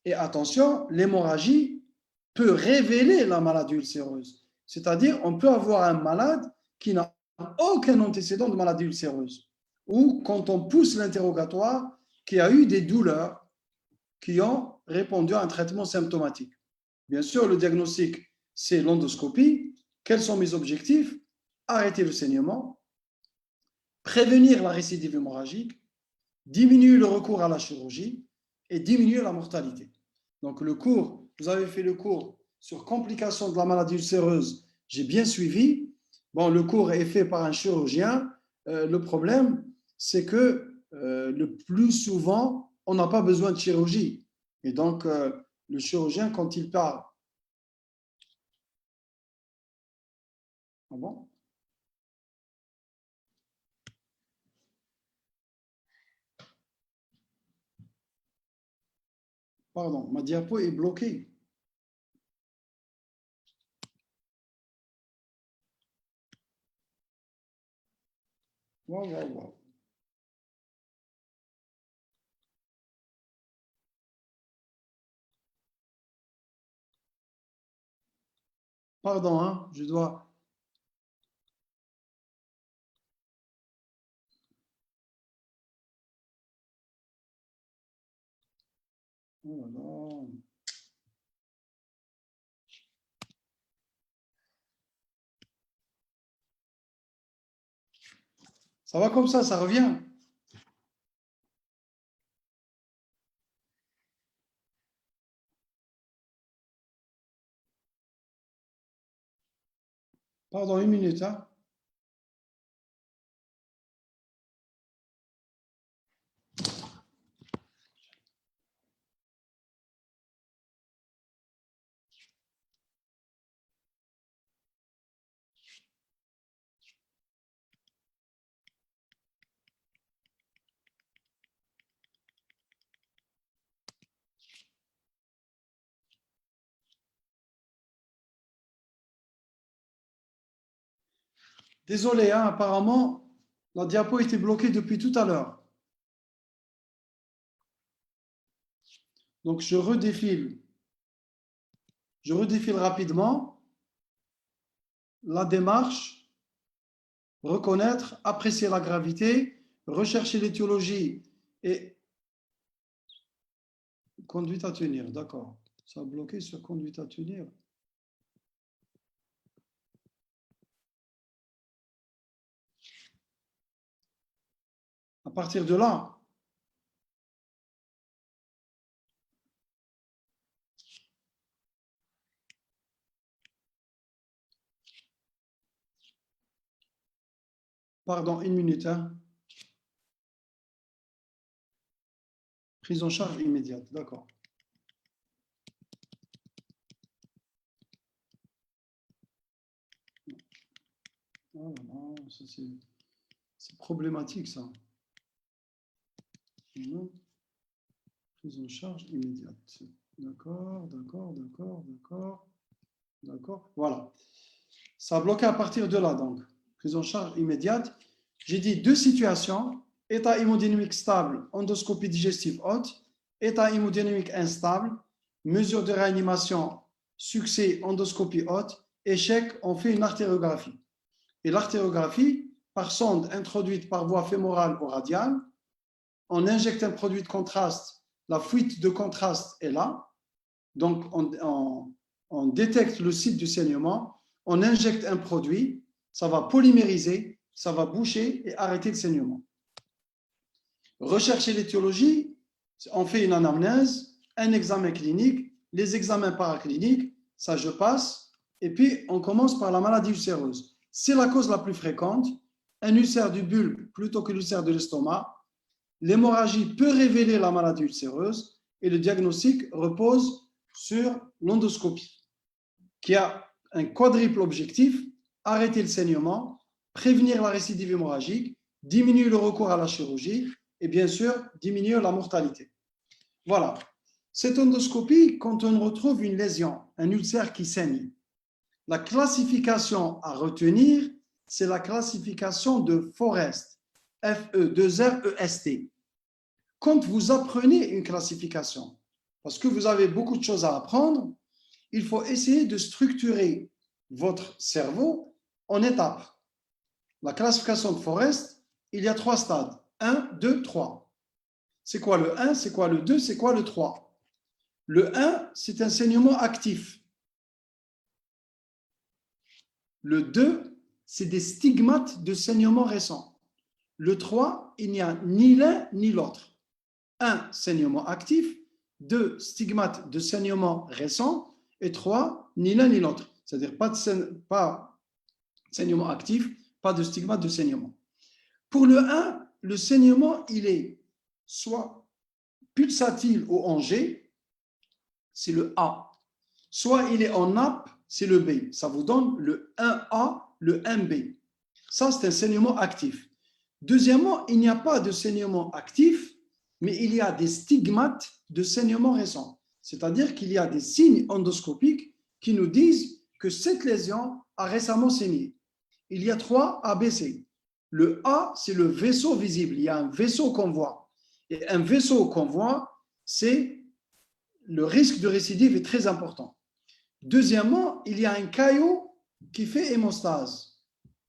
Et attention, l'hémorragie peut révéler la maladie ulcéreuse. C'est-à-dire, on peut avoir un malade qui n'a aucun antécédent de maladie ulcéreuse. Ou quand on pousse l'interrogatoire, qui a eu des douleurs qui ont répondu à un traitement symptomatique. Bien sûr, le diagnostic, c'est l'endoscopie. Quels sont mes objectifs? Arrêter le saignement, prévenir la récidive hémorragique, diminuer le recours à la chirurgie et diminuer la mortalité. Donc le cours, vous avez fait le cours sur complications de la maladie ulcéreuse, j'ai bien suivi. Bon, le cours est fait par un chirurgien. Le problème, c'est que le plus souvent, on n'a pas besoin de chirurgie. Et donc, le chirurgien, quand il parle... Ah bon? Pardon, ma diapo est bloquée. Waouh, waouh, waouh. Pardon, hein, je dois... Oh là là. Ça va comme ça revient. Pardon, une minute, hein. Désolé, hein, apparemment, la diapo était bloquée depuis tout à l'heure. Donc, je redéfile rapidement la démarche, reconnaître, apprécier la gravité, rechercher l'étiologie et conduite à tenir. D'accord. Ça a bloqué sur conduite à tenir. À partir de là, pardon, une minute, hein. Prise en charge immédiate, d'accord. Oh là là, c'est problématique, ça. Prise en charge immédiate. D'accord, d'accord, d'accord, d'accord, d'accord. Voilà. Ça a bloqué à partir de là, donc. Prise en charge immédiate. J'ai dit deux situations. État hémodynamique stable, endoscopie digestive haute. État hémodynamique instable, mesure de réanimation, succès, endoscopie haute. Échec, on fait une artériographie. Et l'artériographie, par sonde introduite par voie fémorale ou radiale, on injecte un produit de contraste, la fuite de contraste est là, donc on détecte le site du saignement, on injecte un produit, ça va polymériser, ça va boucher et arrêter le saignement. Rechercher l'étiologie, on fait une anamnèse, un examen clinique, les examens paracliniques, ça je passe, et puis on commence par la maladie ulcéreuse. C'est la cause la plus fréquente, un ulcère du bulbe plutôt que l'ulcère de l'estomac. L'hémorragie peut révéler la maladie ulcéreuse et le diagnostic repose sur l'endoscopie, qui a un quadruple objectif, arrêter le saignement, prévenir la récidive hémorragique, diminuer le recours à la chirurgie et bien sûr diminuer la mortalité. Voilà. Cette endoscopie, quand on retrouve une lésion, un ulcère qui saigne, la classification à retenir, c'est la classification de Forest, F-E-2-R-E-S-T. Quand vous apprenez une classification, parce que vous avez beaucoup de choses à apprendre, il faut essayer de structurer votre cerveau en étapes. La classification de Forest, il y a 3 stades. 1, 2, 3. C'est quoi le 1, c'est quoi le 2, c'est quoi le 3? Le 1, c'est un saignement actif. Le 2, c'est des stigmates de saignement récent. Le 3, il n'y a ni l'un ni l'autre. 1, saignement actif. 2, stigmate de saignement récent. Et 3, ni l'un ni l'autre. C'est-à-dire pas saignement actif, pas de stigmate de saignement. Pour le 1, le saignement, il est soit pulsatile ou en G, c'est le A. Soit il est en nappe, c'est le B. Ça vous donne le 1A, le 1B. Ça, c'est un saignement actif. Deuxièmement, il n'y a pas de saignement actif, mais il y a des stigmates de saignement récent. C'est-à-dire qu'il y a des signes endoscopiques qui nous disent que cette lésion a récemment saigné. Il y a 3 ABC. Le A, c'est le vaisseau visible. Il y a un vaisseau qu'on voit. Et un vaisseau qu'on voit, c'est le risque de récidive est très important. Deuxièmement, il y a un caillot qui fait hémostase.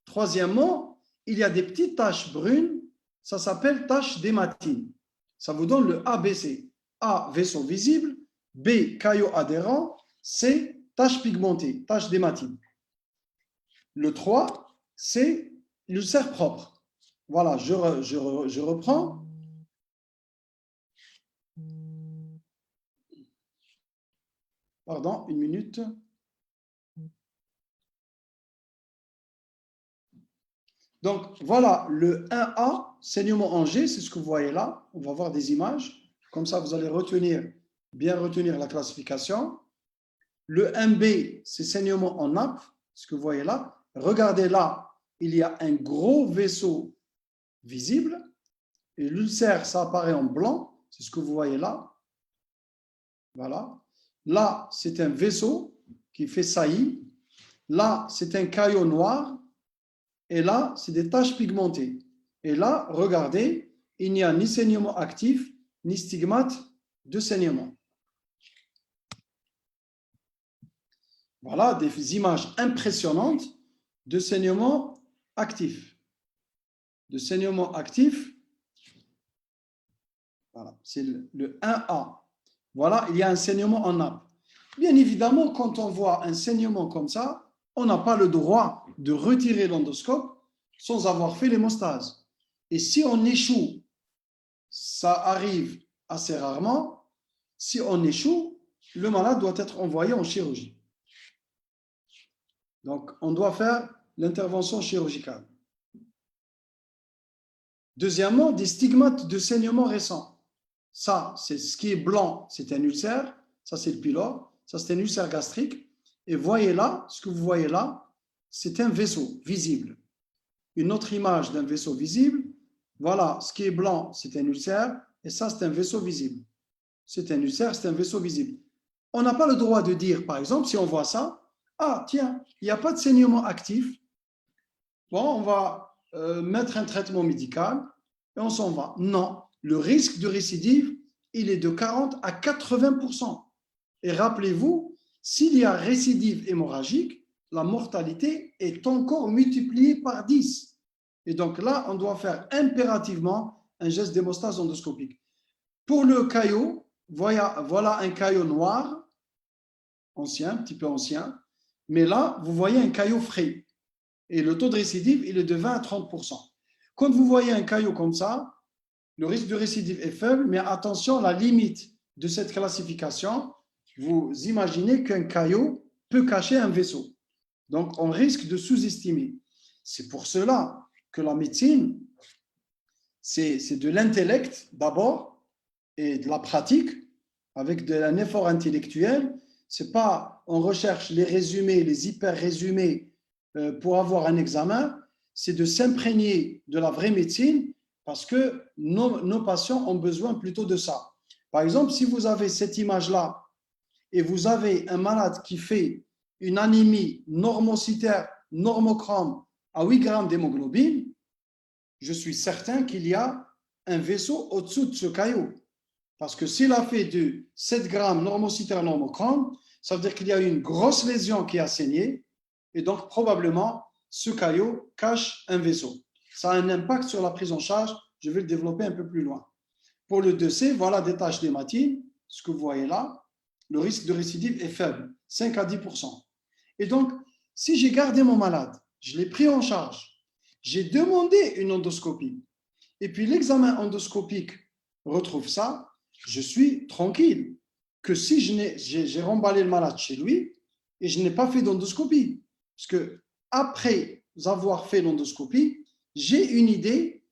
Troisièmement, il y a des petites taches brunes, ça s'appelle taches d'hématine. Ça vous donne le ABC. A, vaisseau visible. B, caillot adhérent. C, taches pigmentées, taches d'hématine. Le 3, c'est l'ulcère propre. Voilà, je reprends. Pardon, une minute. Donc, voilà, le 1A, saignement en G, c'est ce que vous voyez là. On va voir des images. Comme ça, vous allez bien retenir la classification. Le 1B, c'est saignement en nappe, ce que vous voyez là. Regardez là, il y a un gros vaisseau visible. Et l'ulcère, ça apparaît en blanc. C'est ce que vous voyez là. Voilà. Là, c'est un vaisseau qui fait saillie. Là, c'est un caillot noir. Et là, c'est des taches pigmentées. Et là, regardez, il n'y a ni saignement actif, ni stigmate de saignement. Voilà des images impressionnantes de saignement actif. De saignement actif, voilà, c'est le 1A. Voilà, il y a un saignement en nappe. Bien évidemment, quand on voit un saignement comme ça, on n'a pas le droit de retirer l'endoscope sans avoir fait l'hémostase. Et si on échoue, ça arrive assez rarement, si on échoue, le malade doit être envoyé en chirurgie. Donc, on doit faire l'intervention chirurgicale. Deuxièmement, des stigmates de saignement récent. Ça, c'est ce qui est blanc, c'est un ulcère. Ça, c'est le pylore. Ça, c'est un ulcère gastrique. Et voyez là, ce que vous voyez là, c'est un vaisseau visible. Une autre image d'un vaisseau visible. Voilà, ce qui est blanc, c'est un ulcère. Et ça, c'est un vaisseau visible. C'est un ulcère, c'est un vaisseau visible. On n'a pas le droit de dire, par exemple, si on voit ça, ah, tiens, il n'y a pas de saignement actif. Bon, on va mettre un traitement médical et on s'en va. Non, le risque de récidive, il est de 40 à 80%. Et rappelez-vous, s'il y a récidive hémorragique, la mortalité est encore multipliée par 10. Et donc là, on doit faire impérativement un geste d'hémostase endoscopique. Pour le caillot, voilà un caillot noir, ancien, un petit peu ancien, mais là, vous voyez un caillot frais. Et le taux de récidive, il est de 20 à 30%. Quand vous voyez un caillot comme ça, le risque de récidive est faible, mais attention, la limite de cette classification, vous imaginez qu'un caillot peut cacher un vaisseau. Donc, on risque de sous-estimer. C'est pour cela que la médecine, c'est de l'intellect d'abord et de la pratique, avec un effort intellectuel. C'est pas, on recherche les résumés, les hyper-résumés pour avoir un examen, c'est de s'imprégner de la vraie médecine parce que nos patients ont besoin plutôt de ça. Par exemple, si vous avez cette image-là et vous avez un malade qui fait une anémie normocytaire, normochrome à 8 grammes d'hémoglobine, je suis certain qu'il y a un vaisseau au-dessous de ce caillot. Parce que s'il a fait de 7 grammes normocytaire, normochrome, ça veut dire qu'il y a eu une grosse lésion qui a saigné, et donc probablement ce caillot cache un vaisseau. Ça a un impact sur la prise en charge, je vais le développer un peu plus loin. Pour le 2C, voilà des taches d'hématine, ce que vous voyez là, le risque de récidive est faible, 5 à 10%. Et donc, si j'ai gardé mon malade, je l'ai pris en charge, j'ai demandé une endoscopie, et puis l'examen endoscopique retrouve ça, je suis tranquille. Que si j'ai remballé le malade chez lui et je n'ai pas fait d'endoscopie. Parce que après avoir fait l'endoscopie, j'ai une idée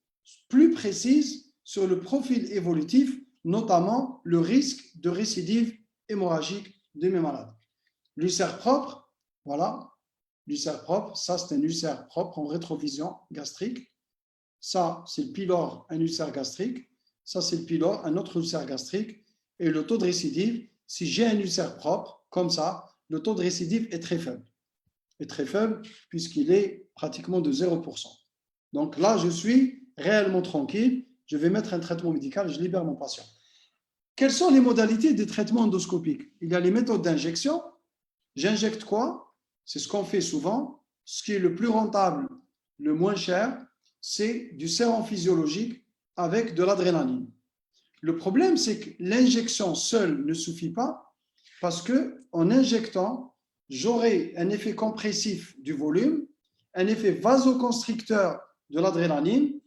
plus précise sur le profil évolutif, notamment le risque de récidive hémorragique de mes malades. L'ulcère propre, voilà, l'ulcère propre, ça c'est un ulcère propre en rétrovision gastrique. Ça, c'est le pylore, un ulcère gastrique. Ça, c'est le pylore, un autre ulcère gastrique. Et le taux de récidive, si j'ai un ulcère propre, comme ça, le taux de récidive est très faible. Est très faible puisqu'il est pratiquement de 0%. Donc là, je suis réellement tranquille. Je vais mettre un traitement médical, je libère mon patient. Quelles sont les modalités des traitements endoscopiques? Il y a les méthodes d'injection. J'injecte quoi? C'est ce qu'on fait souvent. Ce qui est le plus rentable, le moins cher, c'est du sérum physiologique avec de l'adrénaline. Le problème, c'est que l'injection seule ne suffit pas parce qu'en injectant, j'aurai un effet compressif du volume, un effet vasoconstricteur de l'adrénaline,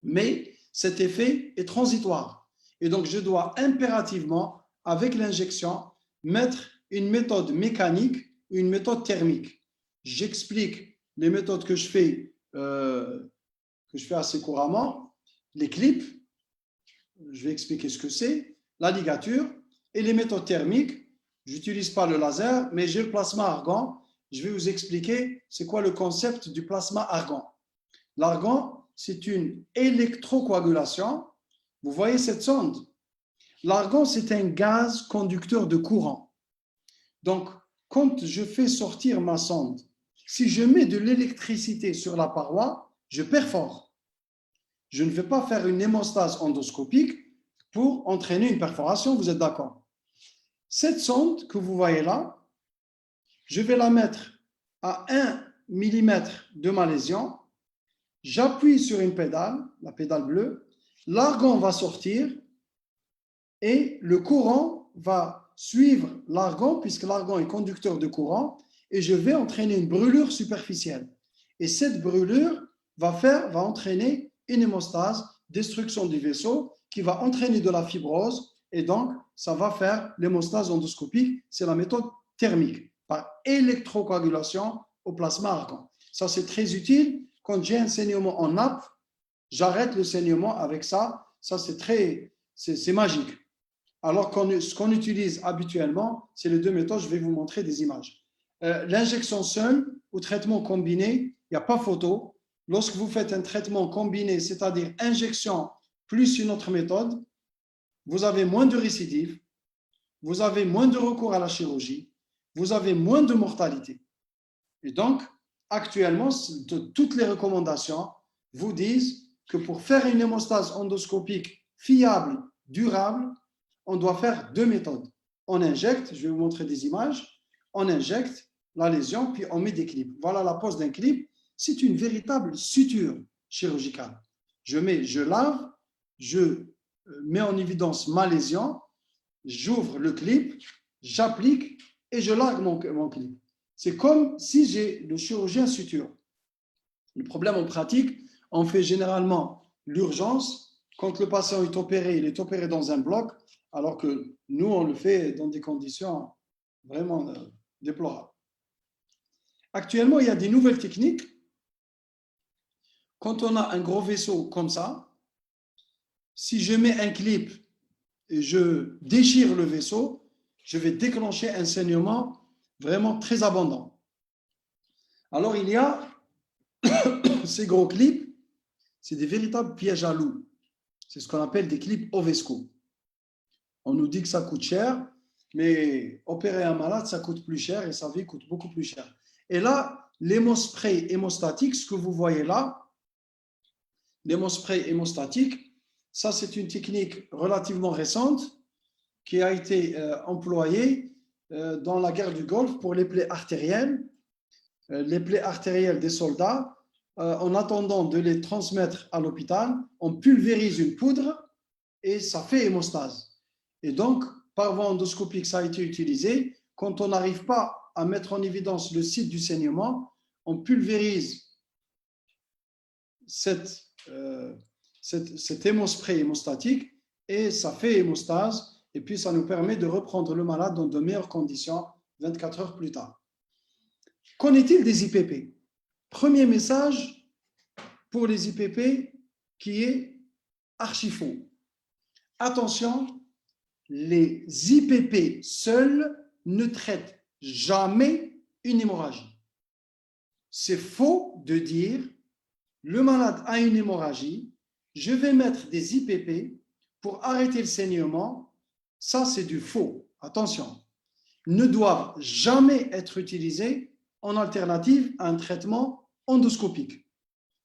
mais cet effet est transitoire. Et donc, je dois impérativement, avec l'injection, mettre une méthode mécanique, une méthode thermique. J'explique les méthodes que je fais assez couramment, les clips, je vais expliquer ce que c'est, la ligature et les méthodes thermiques. Je n'utilise pas le laser, mais j'ai le plasma argan. Je vais vous expliquer c'est quoi le concept du plasma argan. L'argan, c'est une électrocoagulation. Vous voyez cette sonde? L'argan, c'est un gaz conducteur de courant. Donc, quand je fais sortir ma sonde, si je mets de l'électricité sur la paroi, je perfore. Je ne vais pas faire une hémostase endoscopique pour entraîner une perforation, vous êtes d'accord? Cette sonde que vous voyez là, je vais la mettre à 1 mm de ma lésion, j'appuie sur une pédale, la pédale bleue, l'argan va sortir et le courant va suivre l'argan, puisque l'argan est conducteur de courant, et je vais entraîner une brûlure superficielle. Et cette brûlure va entraîner une hémostase, destruction du vaisseau, qui va entraîner de la fibrose, et donc ça va faire l'hémostase endoscopique, c'est la méthode thermique, par électrocoagulation au plasma argan. Ça, c'est très utile. Quand j'ai un saignement en nappe, j'arrête le saignement avec ça. Ça, c'est magique. Alors ce qu'on utilise habituellement, c'est les deux méthodes. Je vais vous montrer des images. L'injection seule ou traitement combiné, il n'y a pas photo. Lorsque vous faites un traitement combiné, c'est-à-dire injection plus une autre méthode, vous avez moins de récidives, vous avez moins de recours à la chirurgie, vous avez moins de mortalité. Et donc, actuellement, toutes les recommandations vous disent que pour faire une hémostase endoscopique fiable, durable, on doit faire deux méthodes. On injecte, je vais vous montrer des images, on injecte la lésion, puis on met des clips. Voilà la pose d'un clip. C'est une véritable suture chirurgicale. Je lave, je mets en évidence ma lésion, j'ouvre le clip, j'applique et je largue mon clip. C'est comme si j'ai le chirurgien suture. Le problème en pratique, on fait généralement l'urgence. Quand le patient est opéré, il est opéré dans un bloc, alors que nous, on le fait dans des conditions vraiment déplorables. Actuellement, il y a des nouvelles techniques. Quand on a un gros vaisseau comme ça, si je mets un clip et je déchire le vaisseau, je vais déclencher un saignement vraiment très abondant. Alors, il y a ces gros clips, c'est des véritables pièges à loups. C'est ce qu'on appelle des clips Ovesco. On nous dit que ça coûte cher, mais opérer un malade, ça coûte plus cher et sa vie coûte beaucoup plus cher. Et là, l'hémospray hémostatique, ce que vous voyez là, l'hémospray hémostatique, ça c'est une technique relativement récente qui a été employée dans la guerre du Golfe pour les plaies artérielles. Les plaies artérielles des soldats, en attendant de les transmettre à l'hôpital, on pulvérise une poudre et ça fait hémostase. Et donc, par voie endoscopique, ça a été utilisé. Quand on n'arrive pas à mettre en évidence le site du saignement, on pulvérise cette cet hémospray hémostatique et ça fait hémostase et puis ça nous permet de reprendre le malade dans de meilleures conditions 24 heures plus tard. Qu'en est-il des IPP? Premier message pour les IPP qui est archi faux. Attention, les IPP seuls ne traitent jamais une hémorragie. C'est faux de dire le malade a une hémorragie, je vais mettre des IPP pour arrêter le saignement. Ça, c'est du faux. Attention, ne doivent jamais être utilisés en alternative à un traitement endoscopique.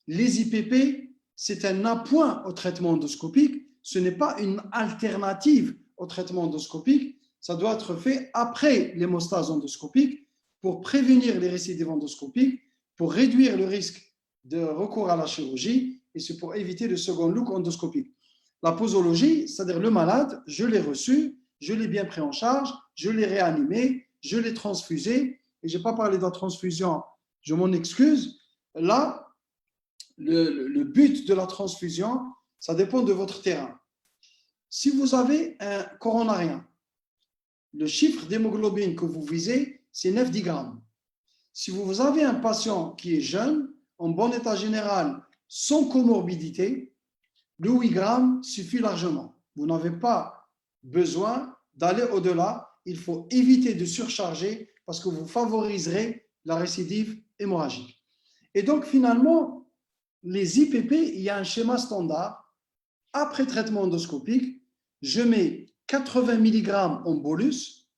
Les IPP, c'est un appoint au traitement endoscopique, ce n'est pas une alternative au traitement endoscopique, ça doit être fait après l'hémostase endoscopique pour prévenir les récidives endoscopiques, pour réduire le risque de recours à la chirurgie et c'est pour éviter le second look endoscopique. La posologie, c'est-à-dire le malade, je l'ai reçu, je l'ai bien pris en charge, je l'ai réanimé, je l'ai transfusé, et je n'ai pas parlé de la transfusion, je m'en excuse. Là, le but de la transfusion, ça dépend de votre terrain. Si vous avez un coronarien, le chiffre d'hémoglobine que vous visez, c'est 9-10 grammes. Si vous avez un patient qui est jeune, en bon état général, sans comorbidité, le 8 grammes suffit largement. Vous n'avez pas besoin d'aller au-delà. Il faut éviter de surcharger parce que vous favoriserez la récidive hémorragique. Et donc, finalement, les IPP, il y a un schéma standard. Après traitement endoscopique, je mets 80 mg en bolus,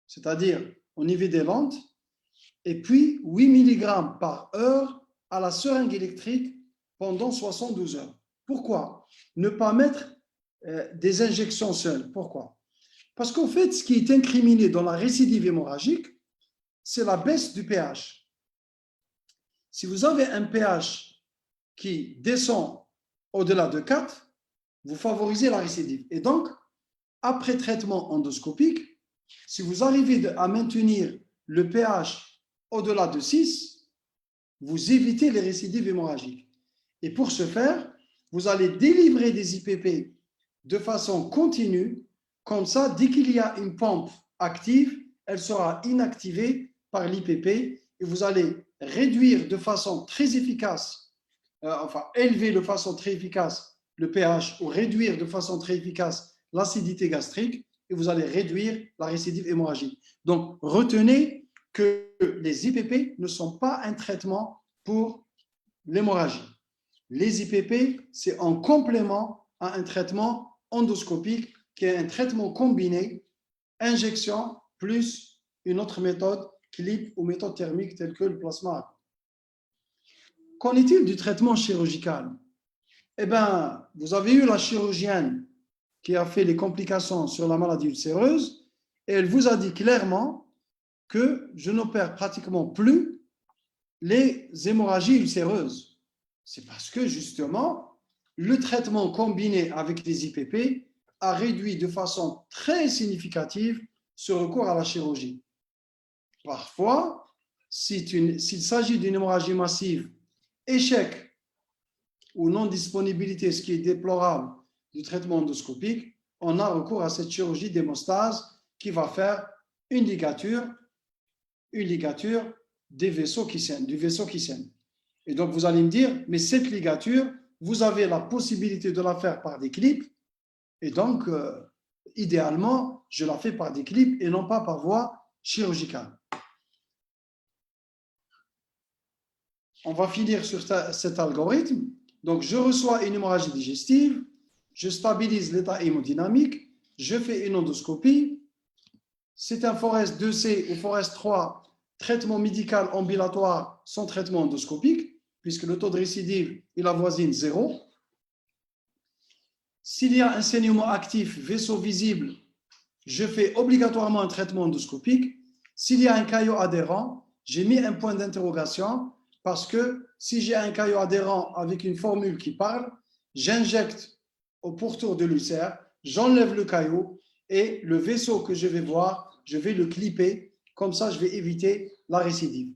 c'est-à-dire en IV des lentes, et puis 8 mg par heure à la seringue électrique pendant 72 heures. Pourquoi ne pas mettre des injections seules? Pourquoi? Parce qu'en fait, ce qui est incriminé dans la récidive hémorragique, c'est la baisse du pH. Si vous avez un pH qui descend au-delà de 4, vous favorisez la récidive. Et donc, après traitement endoscopique, si vous arrivez à maintenir le pH au-delà de 6, vous évitez les récidives hémorragiques. Et pour ce faire, vous allez délivrer des IPP de façon continue. Comme ça, dès qu'il y a une pompe active, elle sera inactivée par l'IPP et vous allez réduire de façon très efficace, élever de façon très efficace le pH ou réduire de façon très efficace l'acidité gastrique et vous allez réduire la récidive hémorragique. Donc, retenez que les IPP ne sont pas un traitement pour l'hémorragie. Les IPP, c'est en complément à un traitement endoscopique qui est un traitement combiné, injection plus une autre méthode, clip ou méthode thermique telle que le plasma. Qu'en est-il du traitement chirurgical? Eh bien, vous avez eu la chirurgienne qui a fait les complications sur la maladie ulcéreuse et elle vous a dit clairement que je n'opère pratiquement plus les hémorragies ulcéreuses. C'est parce que justement, le traitement combiné avec les IPP a réduit de façon très significative ce recours à la chirurgie. Parfois, s'il s'agit d'une hémorragie massive, échec ou non-disponibilité, ce qui est déplorable du traitement endoscopique, on a recours à cette chirurgie d'hémostase qui va faire une ligature des vaisseaux qui saignent, du vaisseau qui saigne. Et donc, vous allez me dire, mais cette ligature, vous avez la possibilité de la faire par des clips, et donc, idéalement, je la fais par des clips et non pas par voie chirurgicale. On va finir sur cet algorithme. Donc, je reçois une hémorragie digestive, je stabilise l'état hémodynamique, je fais une endoscopie. C'est un Forest 2C ou Forest 3, traitement médical ambulatoire sans traitement endoscopique, puisque le taux de récidive, il avoisine 0. S'il y a un saignement actif, vaisseau visible, je fais obligatoirement un traitement endoscopique. S'il y a un caillot adhérent, j'ai mis un point d'interrogation parce que si j'ai un caillot adhérent avec une formule qui parle, j'injecte au pourtour de l'ulcère, j'enlève le caillot et le vaisseau que je vais voir, je vais le clipper. Comme ça, je vais éviter la récidive.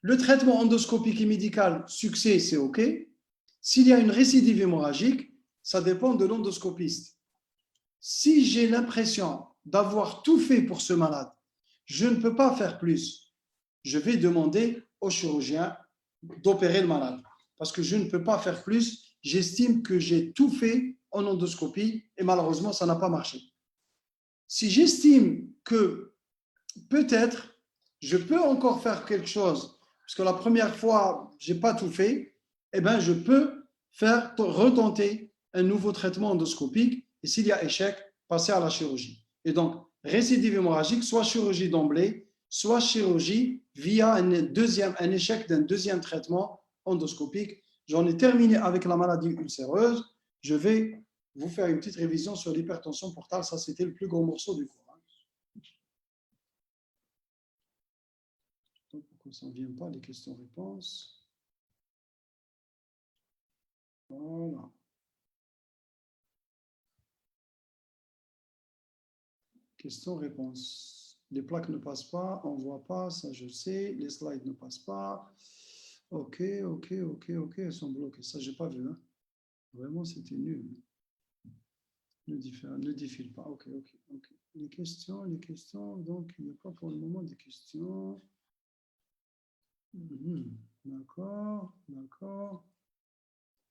Le traitement endoscopique et médical, succès, c'est OK. S'il y a une récidive hémorragique, ça dépend de l'endoscopiste. Si j'ai l'impression d'avoir tout fait pour ce malade, je ne peux pas faire plus. Je vais demander au chirurgien d'opérer le malade parce que je ne peux pas faire plus. J'estime que j'ai tout fait en endoscopie et malheureusement, ça n'a pas marché. Si j'estime que peut-être je peux encore faire quelque chose parce que la première fois, je n'ai pas tout fait, eh bien, je peux retenter un nouveau traitement endoscopique et s'il y a échec, passer à la chirurgie. Et donc, récidive hémorragique, soit chirurgie d'emblée, soit chirurgie via un échec d'un deuxième traitement endoscopique. J'en ai terminé avec la maladie ulcéreuse. Je vais vous faire une petite révision sur l'hypertension portale. Ça, c'était le plus gros morceau du cours. Pourquoi ça ne vient pas, les questions-réponses? Voilà. Questions-réponses. Les plaques ne passent pas, on ne voit pas, ça je sais. Les slides ne passent pas. Ok, elles sont bloquées. Ça, je n'ai pas vu. Hein. Vraiment, c'était nul. Ne défile pas. Ok. Les questions. Donc, il n'y a pas pour le moment des questions. D'accord.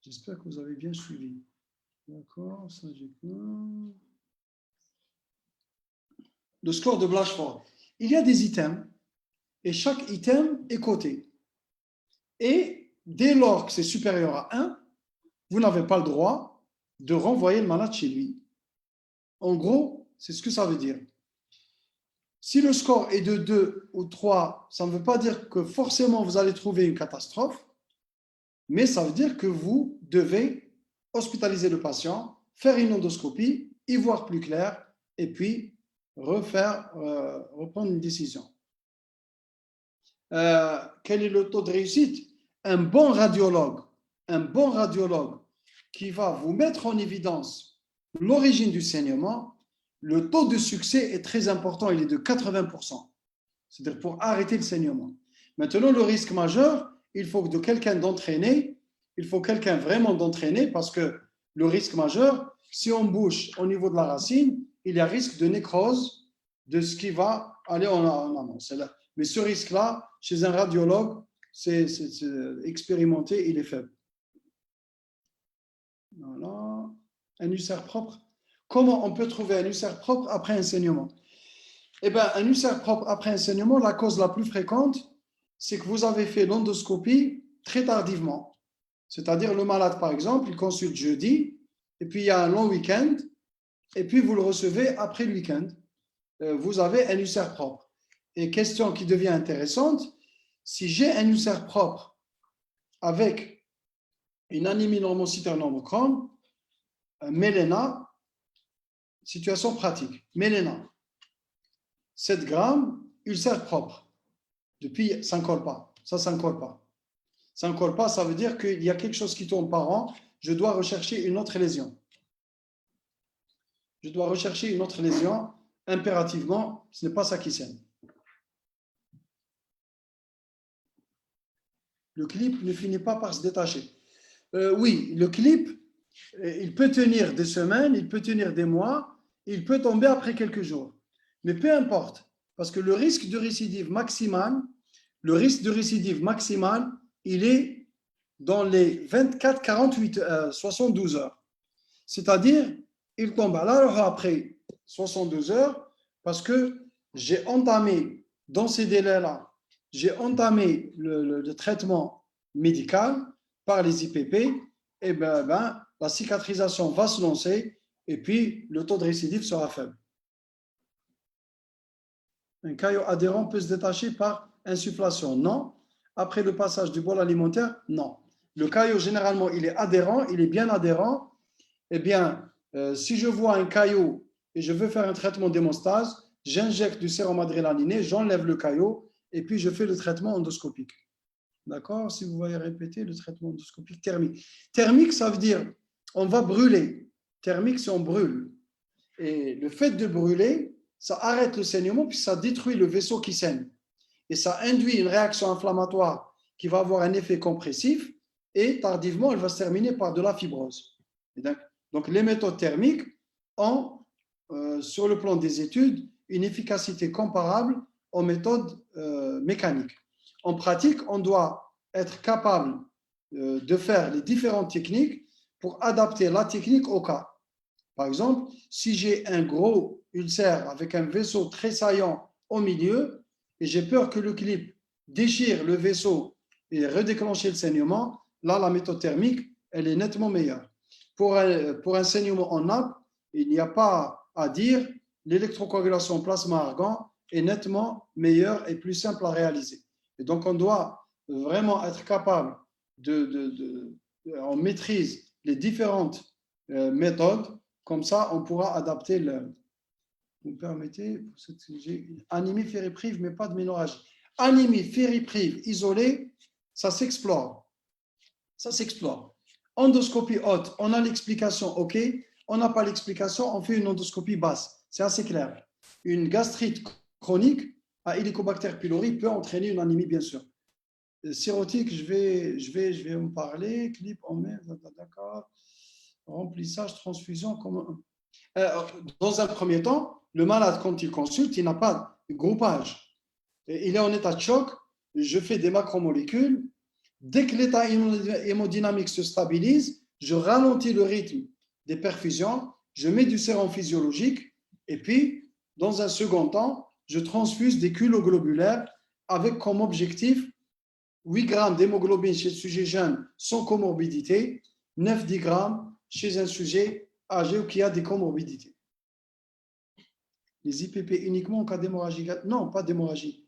J'espère que vous avez bien suivi. D'accord, ça j'ai bien. Le score de Blatchford. Il y a des items et chaque item est coté. Et dès lors que c'est supérieur à 1, vous n'avez pas le droit de renvoyer le malade chez lui. En gros, c'est ce que ça veut dire. Si le score est de 2 ou 3, ça ne veut pas dire que forcément vous allez trouver une catastrophe, mais ça veut dire que vous devez hospitaliser le patient, faire une endoscopie, y voir plus clair, et puis reprendre une décision. Quel est le taux de réussite? Un bon radiologue qui va vous mettre en évidence l'origine du saignement, le taux de succès est très important, il est de 80%. C'est-à-dire pour arrêter le saignement. Maintenant, le risque majeur, il faut quelqu'un vraiment d'entraîné parce que le risque majeur, si on bouche au niveau de la racine, il y a risque de nécrose de ce qui va aller en amont. Mais ce risque-là, chez un radiologue, c'est expérimenté, il est faible. Voilà. Un ulcère propre. Comment on peut trouver un ulcère propre après un saignement? Eh bien, un ulcère propre après un saignement, la cause la plus fréquente, c'est que vous avez fait l'endoscopie très tardivement. C'est-à-dire, le malade, par exemple, il consulte jeudi, et puis il y a un long week-end, et puis vous le recevez après le week-end. Vous avez un ulcère propre. Et question qui devient intéressante, si j'ai un ulcère propre avec une anémie normocytaire normochrome, méléna, situation pratique, méléna, 7 grammes, ulcère propre. Depuis, ça ne colle pas. Ça ne colle pas. Ça ne colle pas, ça veut dire qu'il y a quelque chose qui tourne par an. Je dois rechercher une autre lésion. Impérativement. Ce n'est pas ça qui saigne. Le clip ne finit pas par se détacher. Oui, le clip, il peut tenir des semaines, il peut tenir des mois, il peut tomber après quelques jours. Mais peu importe, parce que le risque de récidive maximal, il est dans les 24, 48, 72 heures. C'est-à-dire, il tombe alors après 72 heures parce que j'ai entamé, dans ces délais-là, le traitement médical par les IPP, et la cicatrisation va se lancer et puis le taux de récidive sera faible. Un caillot adhérent peut se détacher par insufflation? Non. Après le passage du bol alimentaire? Non. Le caillot, généralement, il est adhérent, il est bien adhérent. Eh bien, si je vois un caillot et je veux faire un traitement d'hémostase, j'injecte du sérum adrénaliné, j'enlève le caillot et puis je fais le traitement endoscopique. D'accord? Si vous voyez répéter, le traitement endoscopique thermique. Thermique, ça veut dire on va brûler. Thermique, c'est on brûle. Et le fait de brûler, ça arrête le saignement puis ça détruit le vaisseau qui saigne. Et ça induit une réaction inflammatoire qui va avoir un effet compressif et tardivement, elle va se terminer par de la fibrose. Donc, les méthodes thermiques ont, sur le plan des études, une efficacité comparable aux méthodes mécaniques. En pratique, on doit être capable de faire les différentes techniques pour adapter la technique au cas. Par exemple, si j'ai un gros ulcère avec un vaisseau très saillant au milieu et j'ai peur que le clip déchire le vaisseau et redéclencher le saignement, là, la méthode thermique, elle est nettement meilleure. Pour un saignement en nappe, il n'y a pas à dire, l'électrocoagulation plasma-argan est nettement meilleure et plus simple à réaliser. Et donc, on doit vraiment être capable on maîtrise les différentes méthodes, comme ça, on pourra adapter le. Vous me permettez, pour cette anémie fériprive, mais pas de ménorragie. Anémie fériprive isolée, ça s'explore. Ça s'explore. Endoscopie haute, on a l'explication, ok. On n'a pas l'explication, on fait une endoscopie basse. C'est assez clair. Une gastrite chronique à Helicobacter pylori peut entraîner une anémie, bien sûr. Cirrhotique, je vais en parler. Clip, on met, d'accord. Remplissage, transfusion, comment. Dans un premier temps, le malade, quand il consulte, il n'a pas de groupage. Il est en état de choc. Je fais des macromolécules. Dès que l'état hémodynamique se stabilise, je ralentis le rythme des perfusions, je mets du sérum physiologique et puis, dans un second temps, je transfuse des culoglobulaires avec comme objectif 8 grammes d'hémoglobine chez le sujet jeune sans comorbidité, 9-10 grammes chez un sujet âgé ou qui a des comorbidités. Les IPP uniquement en cas d'hémorragie? Non, pas d'hémorragie.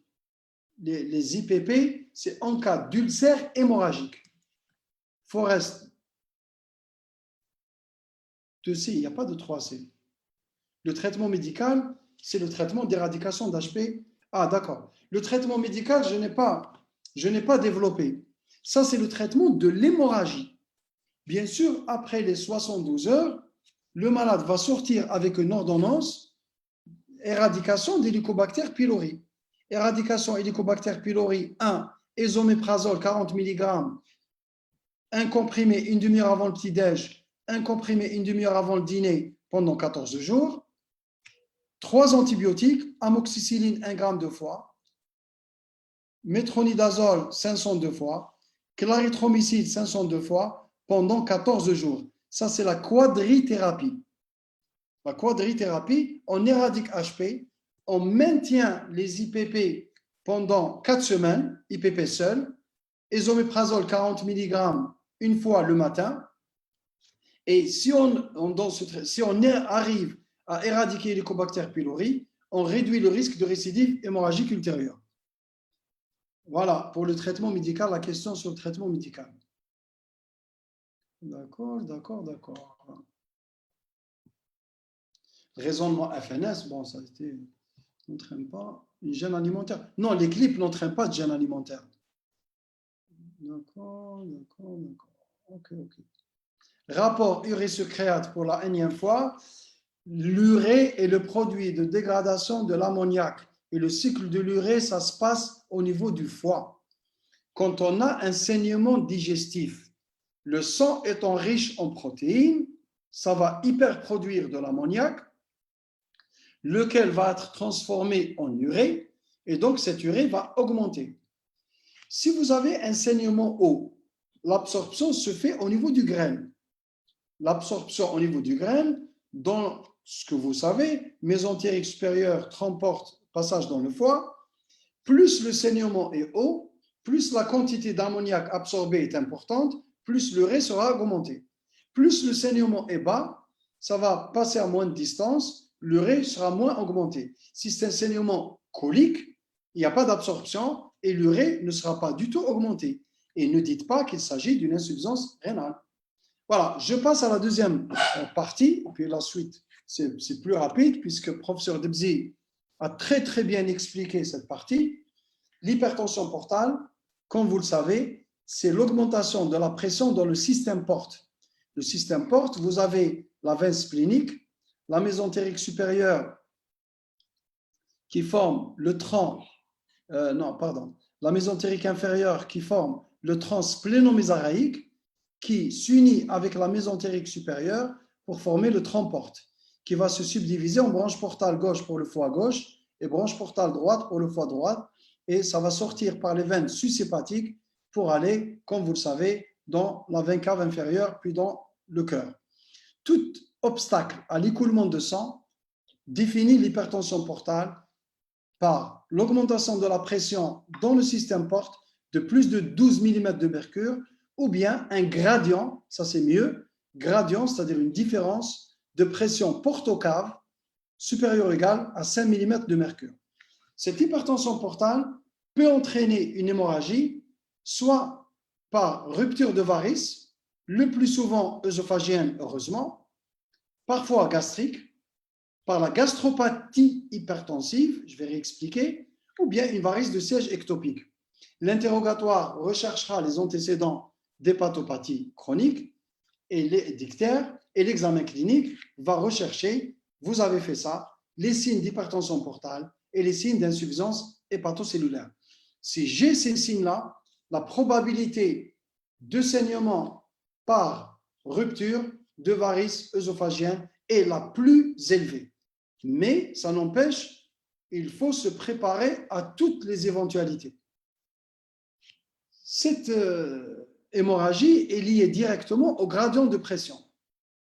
Les IPP, c'est en cas d'ulcère hémorragique. Forest 2C, il n'y a pas de 3C. Le traitement médical, c'est le traitement d'éradication d'HP. Ah, d'accord. Le traitement médical, je n'ai pas développé. Ça, c'est le traitement de l'hémorragie. Bien sûr, après les 72 heures, le malade va sortir avec une ordonnance éradication d'Helicobacter pylori. Éradication Helicobacter pylori 1, ésoméprazole 40 mg, un comprimé une demi-heure avant le petit-déj, un comprimé une demi-heure avant le dîner pendant 14 jours, 3 antibiotiques, amoxicilline 1 g 2 fois, métronidazole 502 fois, clarithromycine 502 fois pendant 14 jours. Ça, c'est la quadrithérapie. La quadrithérapie, on éradique HP, on maintient les IPP pendant 4 semaines, IPP seul, ésoméprazole 40 mg une fois le matin. Et si on arrive à éradiquer l'Helicobacter pylori, on réduit le risque de récidive hémorragique ultérieure. Voilà, pour le traitement médical, la question sur le traitement médical. D'accord. Raisonnement FNS, bon, ça a été, n'entraîne pas une gêne alimentaire. Non, les clips n'entraînent pas de gêne alimentaire. D'accord. Ok. Rapport urée-sucréate pour la énième fois. L'urée est le produit de dégradation de l'ammoniac. Et le cycle de l'urée, ça se passe au niveau du foie. Quand on a un saignement digestif, le sang étant riche en protéines, ça va hyperproduire de l'ammoniac, lequel va être transformé en urée, et donc cette urée va augmenter. Si vous avez un saignement haut, l'absorption se fait au niveau du graine. L'absorption au niveau du graine, dans ce que vous savez, mésentérique supérieure, transporte, passage dans le foie, plus le saignement est haut, plus la quantité d'ammoniac absorbée est importante, plus l'urée sera augmentée. Plus le saignement est bas, ça va passer à moins de distance, l'urée sera moins augmentée. Si c'est un saignement colique, il n'y a pas d'absorption et l'urée ne sera pas du tout augmentée. Et ne dites pas qu'il s'agit d'une insuffisance rénale. Voilà, je passe à la deuxième partie, puis la suite, c'est plus rapide puisque le professeur Debzi a très bien expliqué cette partie. L'hypertension portale, comme vous le savez, c'est l'augmentation de la pression dans le système porte. Le système porte, vous avez la veine splénique, la mésentérique supérieure qui forme le tronc, la mésentérique inférieure qui forme le tronc splénomésaraïque qui s'unit avec la mésentérique supérieure pour former le tronc porte, qui va se subdiviser en branche portale gauche pour le foie gauche et branche portale droite pour le foie droit. Et ça va sortir par les veines sushépatiques pour aller, comme vous le savez, dans la veine cave inférieure, puis dans le cœur. Tout obstacle à l'écoulement de sang définit l'hypertension portale par l'augmentation de la pression dans le système porte de plus de 12 mm de mercure, ou bien un gradient, ça c'est mieux, gradient, c'est-à-dire une différence de pression porte-cave supérieure ou égale à 5 mm de mercure. Cette hypertension portale peut entraîner une hémorragie, soit par rupture de varices, le plus souvent œsophagienne, heureusement, parfois gastrique, par la gastropathie hypertensive, je vais réexpliquer, ou bien une varice de siège ectopique. L'interrogatoire recherchera les antécédents d'hépatopathie chronique et les dictères, et l'examen clinique va rechercher, vous avez fait ça, les signes d'hypertension portale et les signes d'insuffisance hépatocellulaire. Si j'ai ces signes-là, la probabilité de saignement par rupture de varice œsophagienne est la plus élevée. Mais ça n'empêche, il faut se préparer à toutes les éventualités. Cette hémorragie est liée directement au gradient de pression.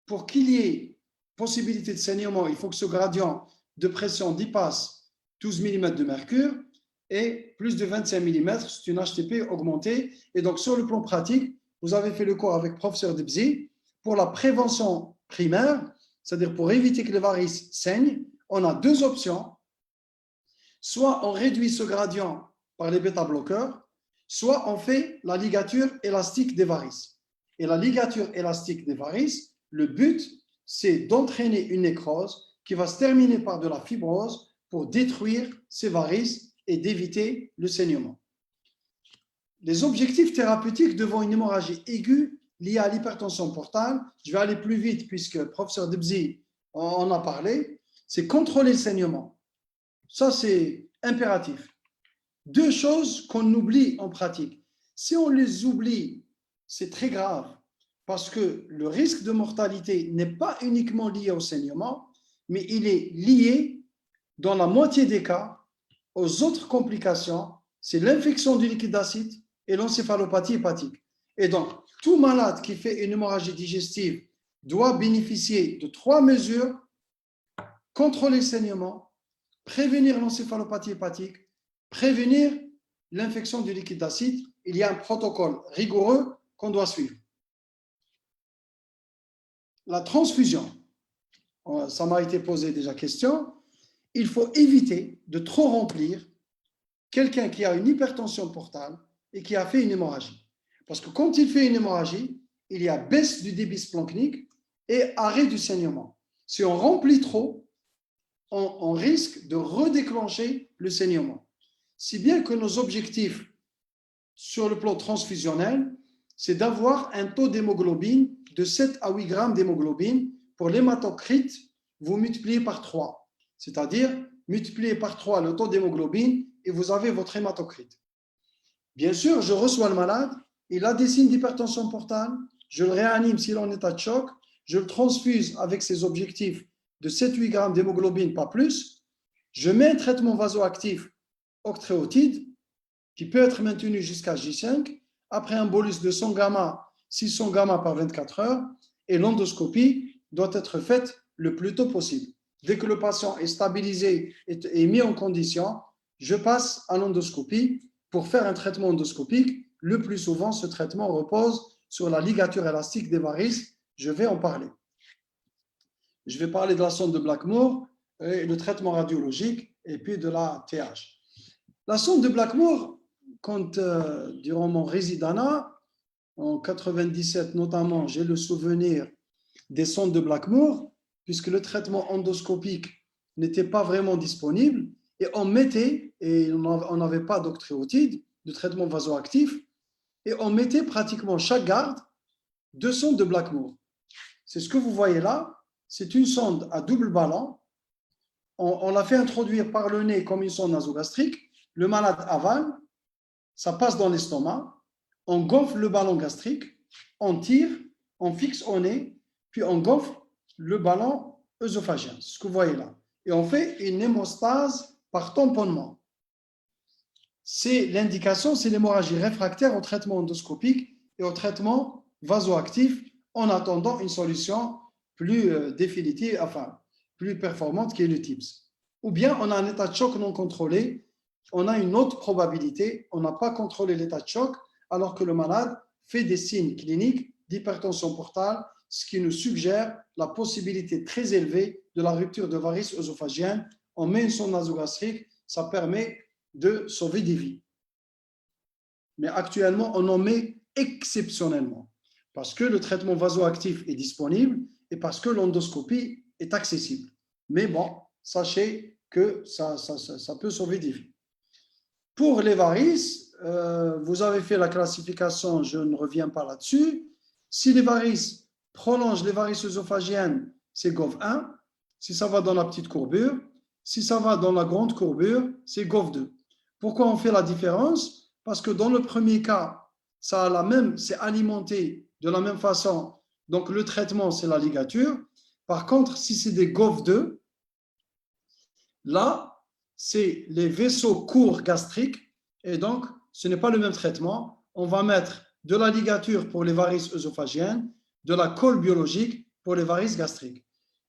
Pour qu'il y ait possibilité de saignement, il faut que ce gradient de pression dépasse 12 mm de mercure et plus de 25 mm, c'est une HTP augmentée. Et donc, sur le plan pratique, vous avez fait le cours avec professeur Debzi. Pour la prévention primaire, c'est-à-dire pour éviter que les varices saignent, on a deux options. Soit on réduit ce gradient par les bêta-bloqueurs, soit on fait la ligature élastique des varices. Et la ligature élastique des varices, le but, c'est d'entraîner une nécrose qui va se terminer par de la fibrose pour détruire ces varices et d'éviter le saignement. Les objectifs thérapeutiques devant une hémorragie aiguë liée à l'hypertension portale, je vais aller plus vite puisque le professeur Debzi en a parlé, c'est contrôler le saignement. Ça, c'est impératif. Deux choses qu'on oublie en pratique. Si on les oublie, c'est très grave parce que le risque de mortalité n'est pas uniquement lié au saignement, mais il est lié, dans la moitié des cas, aux autres complications, c'est l'infection du liquide acide et l'encéphalopathie hépatique. Et donc, tout malade qui fait une hémorragie digestive doit bénéficier de trois mesures: contrôler le saignement, prévenir l'encéphalopathie hépatique, prévenir l'infection du liquide acide. Il y a un protocole rigoureux qu'on doit suivre. La transfusion, ça m'a été posé déjà question. Il faut éviter de trop remplir quelqu'un qui a une hypertension portale et qui a fait une hémorragie. Parce que quand il fait une hémorragie, il y a baisse du débit splanchnique et arrêt du saignement. Si on remplit trop, on risque de redéclencher le saignement. Si bien que nos objectifs sur le plan transfusionnel, c'est d'avoir un taux d'hémoglobine de 7 à 8 grammes d'hémoglobine. Pour l'hématocrite, vous multipliez par 3, c'est-à-dire multipliez par 3 le taux d'hémoglobine et vous avez votre hématocrite. Bien sûr, je reçois le malade, il a des signes d'hypertension portale, je le réanime s'il est en état de choc, je le transfuse avec ses objectifs de 7-8 grammes d'hémoglobine, pas plus, je mets un traitement vasoactif octréotide qui peut être maintenu jusqu'à J5, après un bolus de 100 gamma, 600 gamma par 24 heures, et l'endoscopie doit être faite le plus tôt possible. Dès que le patient est stabilisé et mis en condition, je passe à l'endoscopie pour faire un traitement endoscopique. Le plus souvent, ce traitement repose sur la ligature élastique des varices. Je vais en parler. Je vais parler de la sonde de Blackmore, et le traitement radiologique, et puis de la TH. La sonde de Blackmore, quand, durant mon résidanat, en 97 notamment, j'ai le souvenir des sondes de Blackmore, puisque le traitement endoscopique n'était pas vraiment disponible, et on mettait, et on n'avait pas d'octréotide, de traitement vasoactif, et on mettait pratiquement chaque garde 2 sondes de Blackmore. C'est ce que vous voyez là, c'est une sonde à double ballon. On l'a fait introduire par le nez comme une sonde nasogastrique. Le malade avale, ça passe dans l'estomac, on gonfle le ballon gastrique, on tire, on fixe au nez, puis on gonfle le ballon œsophagien, ce que vous voyez là. Et on fait une hémostase par tamponnement. C'est l'indication, c'est l'hémorragie réfractaire au traitement endoscopique et au traitement vasoactif en attendant une solution plus définitive, enfin plus performante qui est le TIPS. Ou bien on a un état de choc non contrôlé, on a une autre probabilité, on n'a pas contrôlé l'état de choc alors que le malade fait des signes cliniques d'hypertension portale, ce qui nous suggère la possibilité très élevée de la rupture de varices œsophagiennes. On met une sonde nasogastrique, ça permet de sauver des vies. Mais actuellement, on en met exceptionnellement parce que le traitement vasoactif est disponible et parce que l'endoscopie est accessible. Mais bon, sachez que ça peut sauver des vies. Pour les varices, vous avez fait la classification, je ne reviens pas là-dessus. Si les varices prolongent les varices œsophagiennes, c'est GOV1. Si ça va dans la petite courbure, si ça va dans la grande courbure, c'est GOV2. Pourquoi on fait la différence? Parce que dans le premier cas, ça a la même, c'est alimenté de la même façon. Donc le traitement, c'est la ligature. Par contre, si c'est des GOV2, là, c'est les vaisseaux courts gastriques et donc ce n'est pas le même traitement. On va mettre de la ligature pour les varices œsophagiennes, de la colle biologique pour les varices gastriques.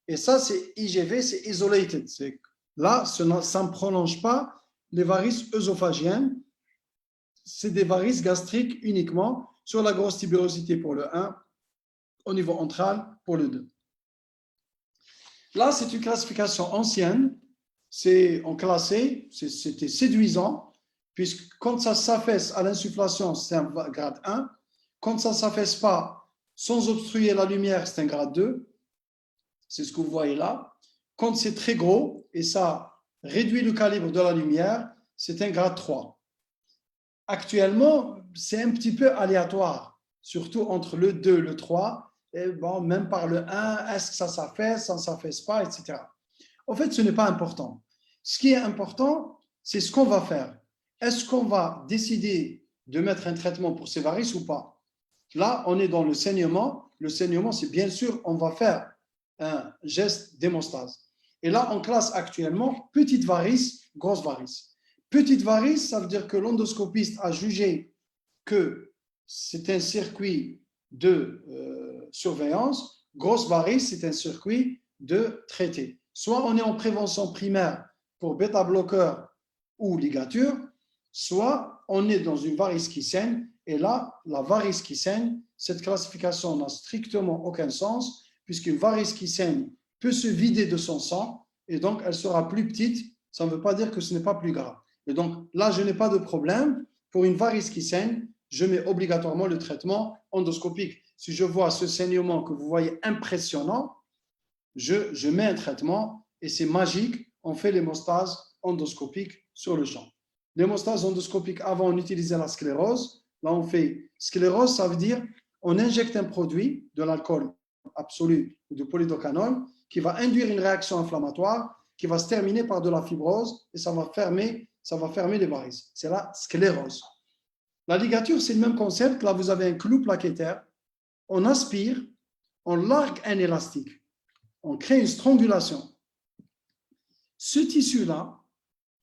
Et ça, c'est IGV, c'est isolated. Là, ça ne prolonge pas les varices œsophagiennes. C'est des varices gastriques uniquement sur la grosse tubérosité pour le 1, au niveau antral pour le 2. Là, c'est une classification ancienne. C'est en classé, c'était séduisant, puisque quand ça s'affaisse à l'insufflation, c'est un grade 1. Quand ça ne s'affaisse pas sans obstruer la lumière, c'est un grade 2. C'est ce que vous voyez là. Quand c'est très gros et ça réduit le calibre de la lumière, c'est un grade 3. Actuellement, c'est un petit peu aléatoire, surtout entre le 2 et le 3. Et bon, même par le 1, est-ce que ça s'affaisse, ça ne s'affaisse pas, etc. En fait, ce n'est pas important. Ce qui est important, c'est ce qu'on va faire. Est-ce qu'on va décider de mettre un traitement pour ces varices ou pas? Là, on est dans le saignement. Le saignement, c'est bien sûr, on va faire un geste d'hémostase. Et là, on classe actuellement petite varice, grosse varice. Petite varice, ça veut dire que l'endoscopiste a jugé que c'est un circuit de surveillance. Grosse varice, c'est un circuit de traité. Soit on est en prévention primaire pour bêta-bloqueur ou ligature, soit on est dans une varice qui saigne. Et là, la varice qui saigne, cette classification n'a strictement aucun sens, puisqu'une varice qui saigne peut se vider de son sang, et donc elle sera plus petite. Ça ne veut pas dire que ce n'est pas plus grave. Et donc là, je n'ai pas de problème. Pour une varice qui saigne, je mets obligatoirement le traitement endoscopique. Si je vois ce saignement que vous voyez impressionnant, je mets un traitement et c'est magique. On fait l'hémostase endoscopique sur le champ. L'hémostase endoscopique, avant, on utilisait la sclérose. Là, on fait sclérose, ça veut dire on injecte un produit, de l'alcool absolu ou de polydocanol, qui va induire une réaction inflammatoire, qui va se terminer par de la fibrose et ça va fermer les varices. C'est la sclérose. La ligature, c'est le même concept. Là, vous avez un clou plaquettaire. On aspire, on largue un élastique. On crée une strangulation. Ce tissu-là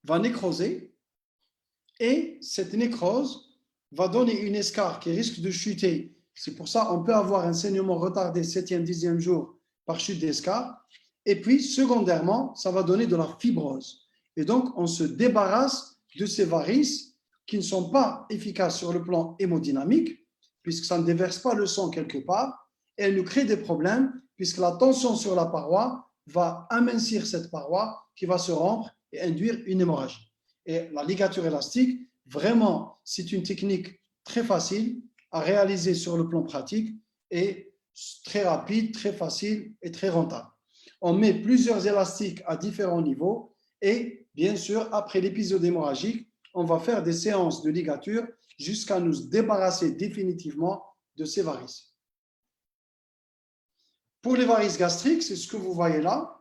va nécroser et cette nécrose va donner une escarre qui risque de chuter. C'est pour ça qu'on peut avoir un saignement retardé 7e, 10e jour par chute d'escarre. Et puis, secondairement, ça va donner de la fibrose. Et donc, on se débarrasse de ces varices qui ne sont pas efficaces sur le plan hémodynamique, puisque ça ne déverse pas le sang quelque part, et elles nous créent des problèmes, puisque la tension sur la paroi va amincir cette paroi qui va se rompre et induire une hémorragie. Et la ligature élastique, vraiment, c'est une technique très facile à réaliser sur le plan pratique et très rapide, très facile et très rentable. On met plusieurs élastiques à différents niveaux et, bien sûr, après l'épisode hémorragique, on va faire des séances de ligature jusqu'à nous débarrasser définitivement de ces varices. Pour les varices gastriques, c'est ce que vous voyez là.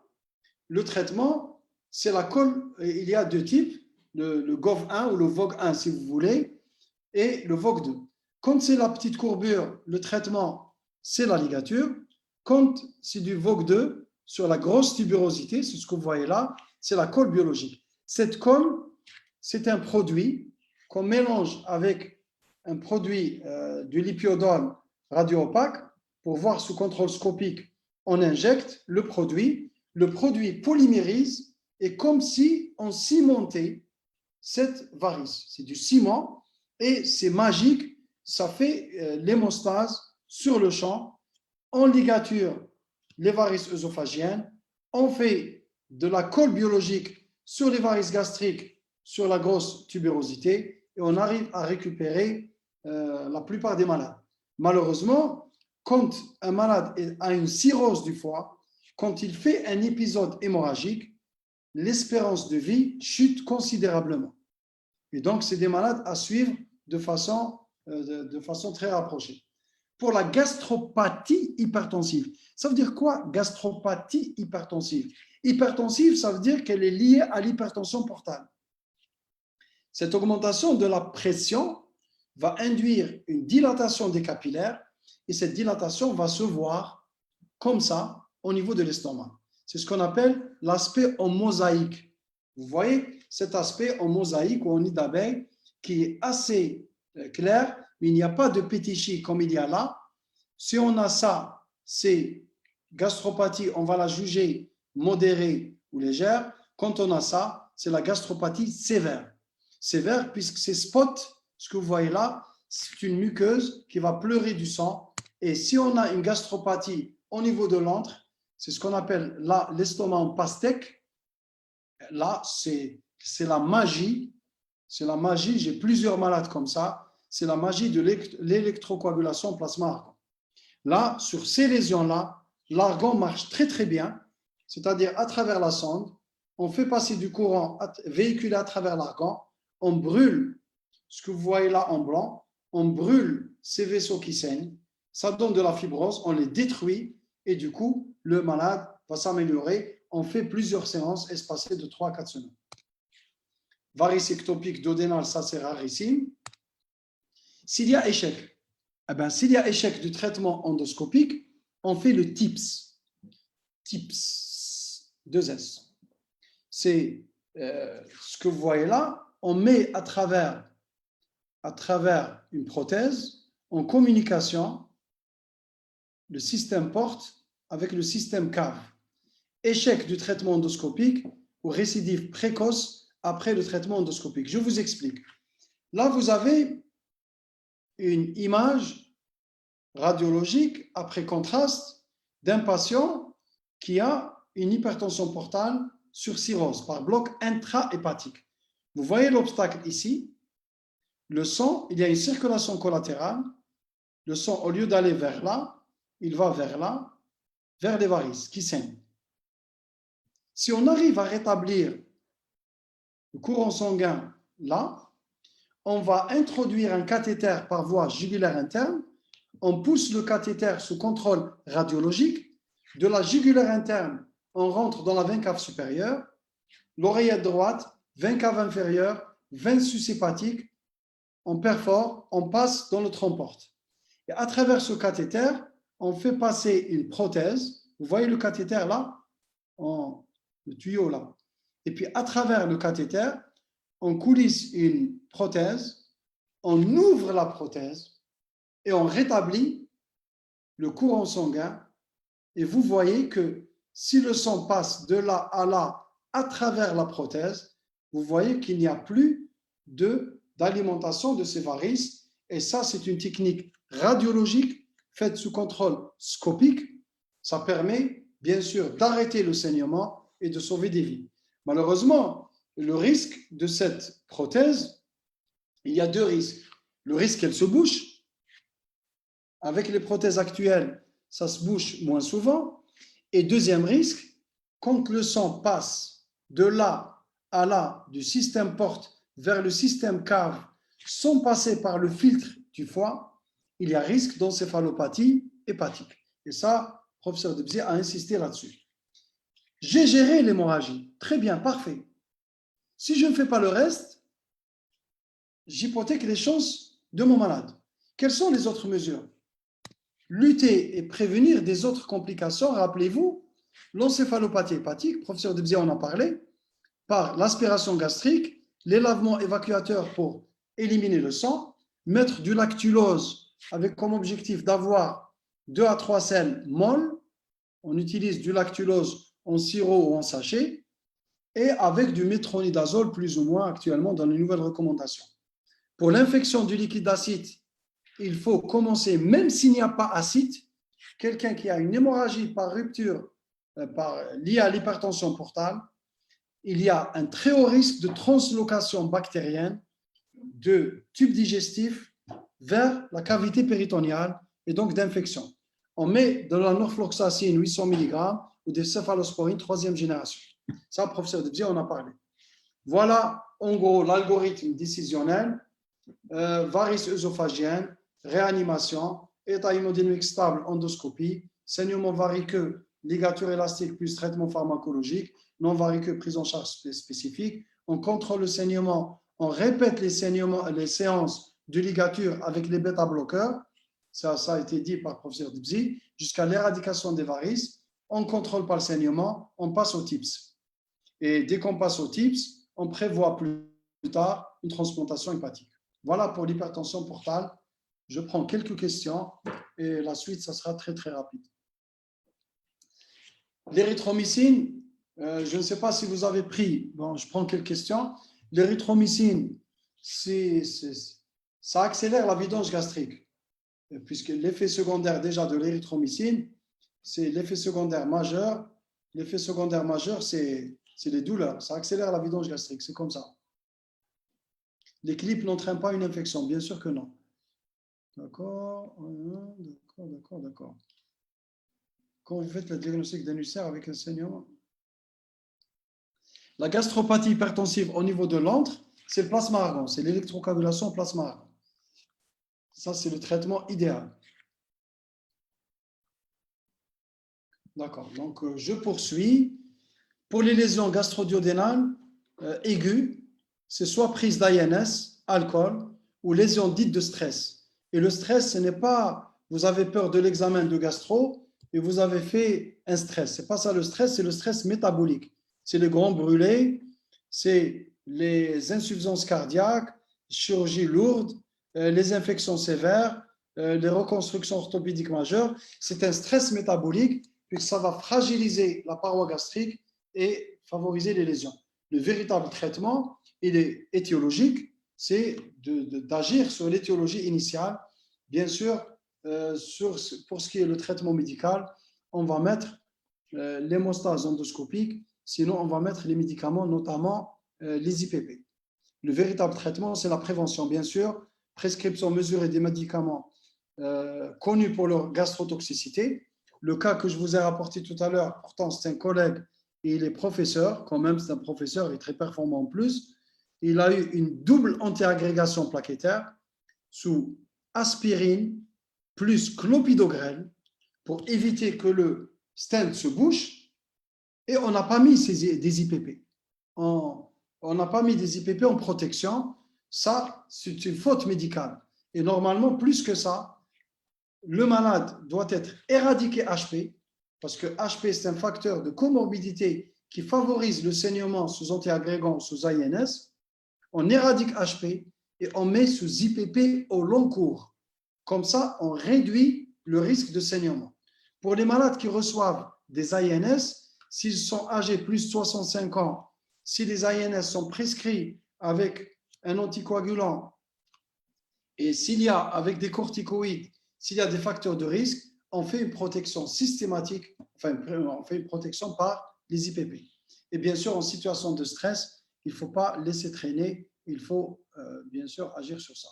Le traitement, c'est la colle. Il y a deux types, le GOV1 ou le VOG1 si vous voulez, et le VOG2. Quand c'est la petite courbure, le traitement, c'est la ligature. Quand c'est du Vogue 2, sur la grosse tuberosité, c'est ce que vous voyez là, c'est la colle biologique. Cette colle, c'est un produit qu'on mélange avec un produit du lipiodol radio-opaque pour voir sous contrôle scopique. On injecte le produit polymérise et comme si on cimentait cette varice. C'est du ciment et c'est magique, ça fait l'hémostase sur le champ. On ligature les varices œsophagiennes, on fait de la colle biologique sur les varices gastriques, sur la grosse tubérosité, et on arrive à récupérer la plupart des malades. Malheureusement, quand un malade a une cirrhose du foie, quand il fait un épisode hémorragique, l'espérance de vie chute considérablement. Et donc, c'est des malades à suivre de façon très rapprochée. Pour la gastropathie hypertensive, ça veut dire quoi, gastropathie hypertensive? Hypertensive, ça veut dire qu'elle est liée à l'hypertension portale. Cette augmentation de la pression va induire une dilatation des capillaires et cette dilatation va se voir comme ça au niveau de l'estomac. C'est ce qu'on appelle l'aspect en mosaïque. Vous voyez cet aspect en mosaïque ou en nid d'abeille qui est assez clair, mais il n'y a pas de pétichie comme il y a là. Si on a ça, c'est gastropathie, on va la juger modérée ou légère. Quand on a ça, c'est la gastropathie sévère. Sévère puisque ces spots, ce que vous voyez là, c'est une muqueuse qui va pleurer du sang. Et si on a une gastropathie au niveau de l'antre, c'est ce qu'on appelle là l'estomac en pastèque. Là, c'est la magie. C'est la magie. J'ai plusieurs malades comme ça. C'est la magie de l'électrocoagulation plasma-argon. Là, sur ces lésions-là, l'argon marche très très bien. C'est-à-dire à travers la sonde, on fait passer du courant véhiculé à travers l'argon. On brûle ce que vous voyez là en blanc. On brûle ces vaisseaux qui saignent. Ça donne de la fibrose. On les détruit. Et du coup, le malade va s'améliorer. On fait plusieurs séances espacées de 3 à 4 semaines. Varice ectopique duodénale, ça c'est rarissime. S'il y a échec, s'il y a échec du traitement endoscopique, on fait le TIPS. TIPS, 2S. C'est ce que vous voyez là. On met à travers une prothèse en communication le système porte avec le système cave. Échec du traitement endoscopique ou récidive précoce après le traitement endoscopique. Je vous explique. Là, vous avez une image radiologique après contraste d'un patient qui a une hypertension portale sur cirrhose par bloc intrahépatique. Vous voyez l'obstacle ici. Le sang, il y a une circulation collatérale. Le sang, au lieu d'aller vers là, il va vers là, vers les varices qui saignent. Si on arrive à rétablir le courant sanguin là, on va introduire un cathéter par voie jugulaire interne. On pousse le cathéter sous contrôle radiologique. De la jugulaire interne, on rentre dans la veine cave supérieure. L'oreillette droite, veine cave inférieure, veine sus-hépatique. On perfore, on passe dans le tronc-porte. Et à travers ce cathéter, on fait passer une prothèse. Vous voyez le cathéter là, le tuyau là. Et puis à travers le cathéter, on coulisse une prothèse, on ouvre la prothèse et on rétablit le courant sanguin. Et vous voyez que si le sang passe de là à là à travers la prothèse, vous voyez qu'il n'y a plus d'alimentation de ces varices. Et ça, c'est une technique radiologique faite sous contrôle scopique. Ça permet, bien sûr, d'arrêter le saignement et de sauver des vies. Malheureusement, le risque de cette prothèse, il y a 2 risques. Le risque qu'elle se bouche. Avec les prothèses actuelles, ça se bouche moins souvent. Et deuxième risque, quand le sang passe de là à là, du système porte vers le système cave, sans passer par le filtre du foie, il y a risque d'encéphalopathie hépatique. Et ça, le professeur Debzier a insisté là-dessus. J'ai géré l'hémorragie. Très bien, parfait. Si je ne fais pas le reste, j'hypothèque les chances de mon malade. Quelles sont les autres mesures? Lutter et prévenir des autres complications. Rappelez-vous, l'encéphalopathie hépatique, professeur Debzier en a parlé, par l'aspiration gastrique, les lavements évacuateurs pour éliminer le sang, mettre du lactulose avec comme objectif d'avoir 2 à 3 sels molles. On utilise du lactulose en sirop ou en sachet et avec du métronidazole plus ou moins actuellement dans les nouvelles recommandations. Pour l'infection du liquide acide, il faut commencer, même s'il n'y a pas acide, quelqu'un qui a une hémorragie par rupture liée à l'hypertension portale, il y a un très haut risque de translocation bactérienne de tube digestif vers la cavité péritoniale et donc d'infection. On met de la norfloxacine 800 mg ou des céphalosporines 3e génération. Ça, professeur Debzier en a parlé. Voilà, en gros, l'algorithme décisionnel, varices œsophagiennes, réanimation, état hémodynamique stable, endoscopie, saignement variqueux, ligature élastique plus traitement pharmacologique, non variqueux, prise en charge spécifique. On contrôle le saignement, on répète les séances de ligature avec les bêta-bloqueurs. Ça a été dit par le professeur Debzier, jusqu'à l'éradication des varices. On ne contrôle pas le saignement, on passe au TIPS. Et dès qu'on passe au TIPS, on prévoit plus tard une transplantation hépatique. Voilà pour l'hypertension portale. Je prends quelques questions et la suite, ça sera très, très rapide. L'érythromycine, je ne sais pas si vous avez pris, bon, je prends quelques questions. L'érythromycine, ça accélère la vidange gastrique, puisque l'effet secondaire déjà de l'érythromycine, c'est l'effet secondaire majeur. L'effet secondaire majeur, c'est les douleurs. Ça accélère la vidange gastrique, c'est comme ça. Les clips n'entraînent pas une infection, bien sûr que non. D'accord. Quand vous faites le diagnostic d'un ulcère avec un saignement, la gastropathie hypertensive au niveau de l'antre, c'est le plasma argan, c'est l'électrocoagulation au plasma argan. Ça, c'est le traitement idéal. D'accord, donc je poursuis. Pour les lésions gastro-duodénales aiguës, c'est soit prise d'ANS, alcool, ou lésions dites de stress. Et le stress, ce n'est pas, vous avez peur de l'examen de gastro et vous avez fait un stress. Ce n'est pas ça le stress, c'est le stress métabolique. C'est les grands brûlés, c'est les insuffisances cardiaques, chirurgie lourde, les infections sévères, les reconstructions orthopédiques majeures. C'est un stress métabolique puisque ça va fragiliser la paroi gastrique et favoriser les lésions. Le véritable traitement, il est étiologique, c'est d'agir sur l'étiologie initiale. Bien sûr, pour ce qui est le traitement médical, on va mettre l'hémostase endoscopique, sinon on va mettre les médicaments, notamment les IPP. Le véritable traitement, c'est la prévention, bien sûr, prescription mesurée des médicaments connus pour leur gastrotoxicité. Le cas que je vous ai rapporté tout à l'heure, pourtant c'est un collègue et il est professeur, quand même c'est un professeur, il est très performant en plus. Il a eu une double antiagrégation plaquettaire sous aspirine plus clopidogrel pour éviter que le stent se bouche et on n'a pas mis des IPP. On n'a pas mis des IPP en protection. Ça, c'est une faute médicale. Et normalement, plus que ça, le malade doit être éradiqué HP, parce que HP, c'est un facteur de comorbidité qui favorise le saignement sous antiagrégant, sous ANS. On éradique HP et on met sous IPP au long cours. Comme ça, on réduit le risque de saignement. Pour les malades qui reçoivent des ANS, s'ils sont âgés plus de 65 ans, si les ANS sont prescrits avec un anticoagulant et s'il y a avec des corticoïdes, s'il y a des facteurs de risque, on fait une protection systématique, enfin, on fait une protection par les IPP. Et bien sûr, en situation de stress, il ne faut pas laisser traîner, il faut bien sûr agir sur ça.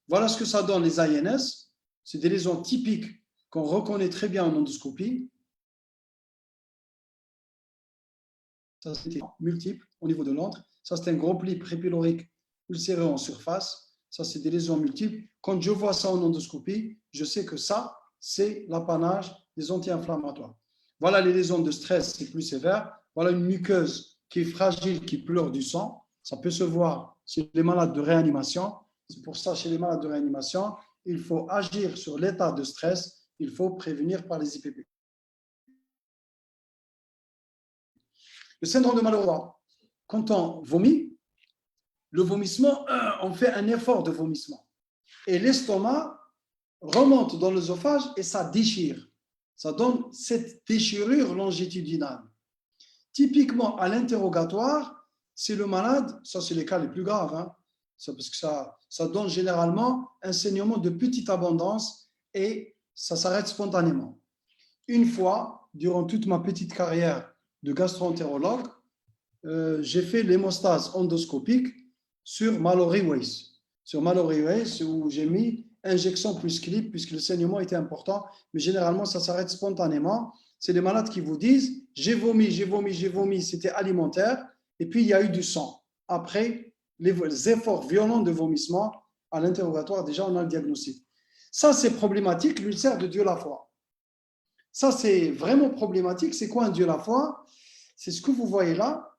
Voilà ce que ça donne les ANS. C'est des lésions typiques qu'on reconnaît très bien en endoscopie. Ça, c'est multiple au niveau de l'antre. Ça, c'est un gros pli prépylorique ulcéré en surface. Ça, c'est des lésions multiples. Quand je vois ça en endoscopie, je sais que ça, c'est l'apanage des anti-inflammatoires. Voilà les lésions de stress, c'est plus sévère. Voilà une muqueuse qui est fragile, qui pleure du sang. Ça peut se voir chez les malades de réanimation. C'est pour ça, chez les malades de réanimation. il faut agir sur l'état de stress, il faut prévenir par les IPP. Le syndrome de Malheureux, quand on vomit, le vomissement, on fait un effort de vomissement. Et l'estomac remonte dans l'œsophage et ça déchire. Ça donne cette déchirure longitudinale. Typiquement, à l'interrogatoire, c'est le malade, ça c'est les cas les plus graves, hein, parce que ça donne généralement un saignement de petite abondance et ça s'arrête spontanément. Une fois, durant toute ma petite carrière de gastro-entérologue, j'ai fait l'hémostase endoscopique sur Mallory Weiss. Sur Mallory Weiss, où j'ai mis injection plus clip, puisque le saignement était important, mais généralement, ça s'arrête spontanément. C'est les malades qui vous disent « j'ai vomi, c'était alimentaire, et puis il y a eu du sang ». Après, les efforts violents de vomissement, à l'interrogatoire, déjà, on a le diagnostic. Ça, c'est problématique, l'ulcère de Dieu-la-foi. Ça, c'est vraiment problématique. C'est quoi un Dieu-la-foi? C'est ce que vous voyez là,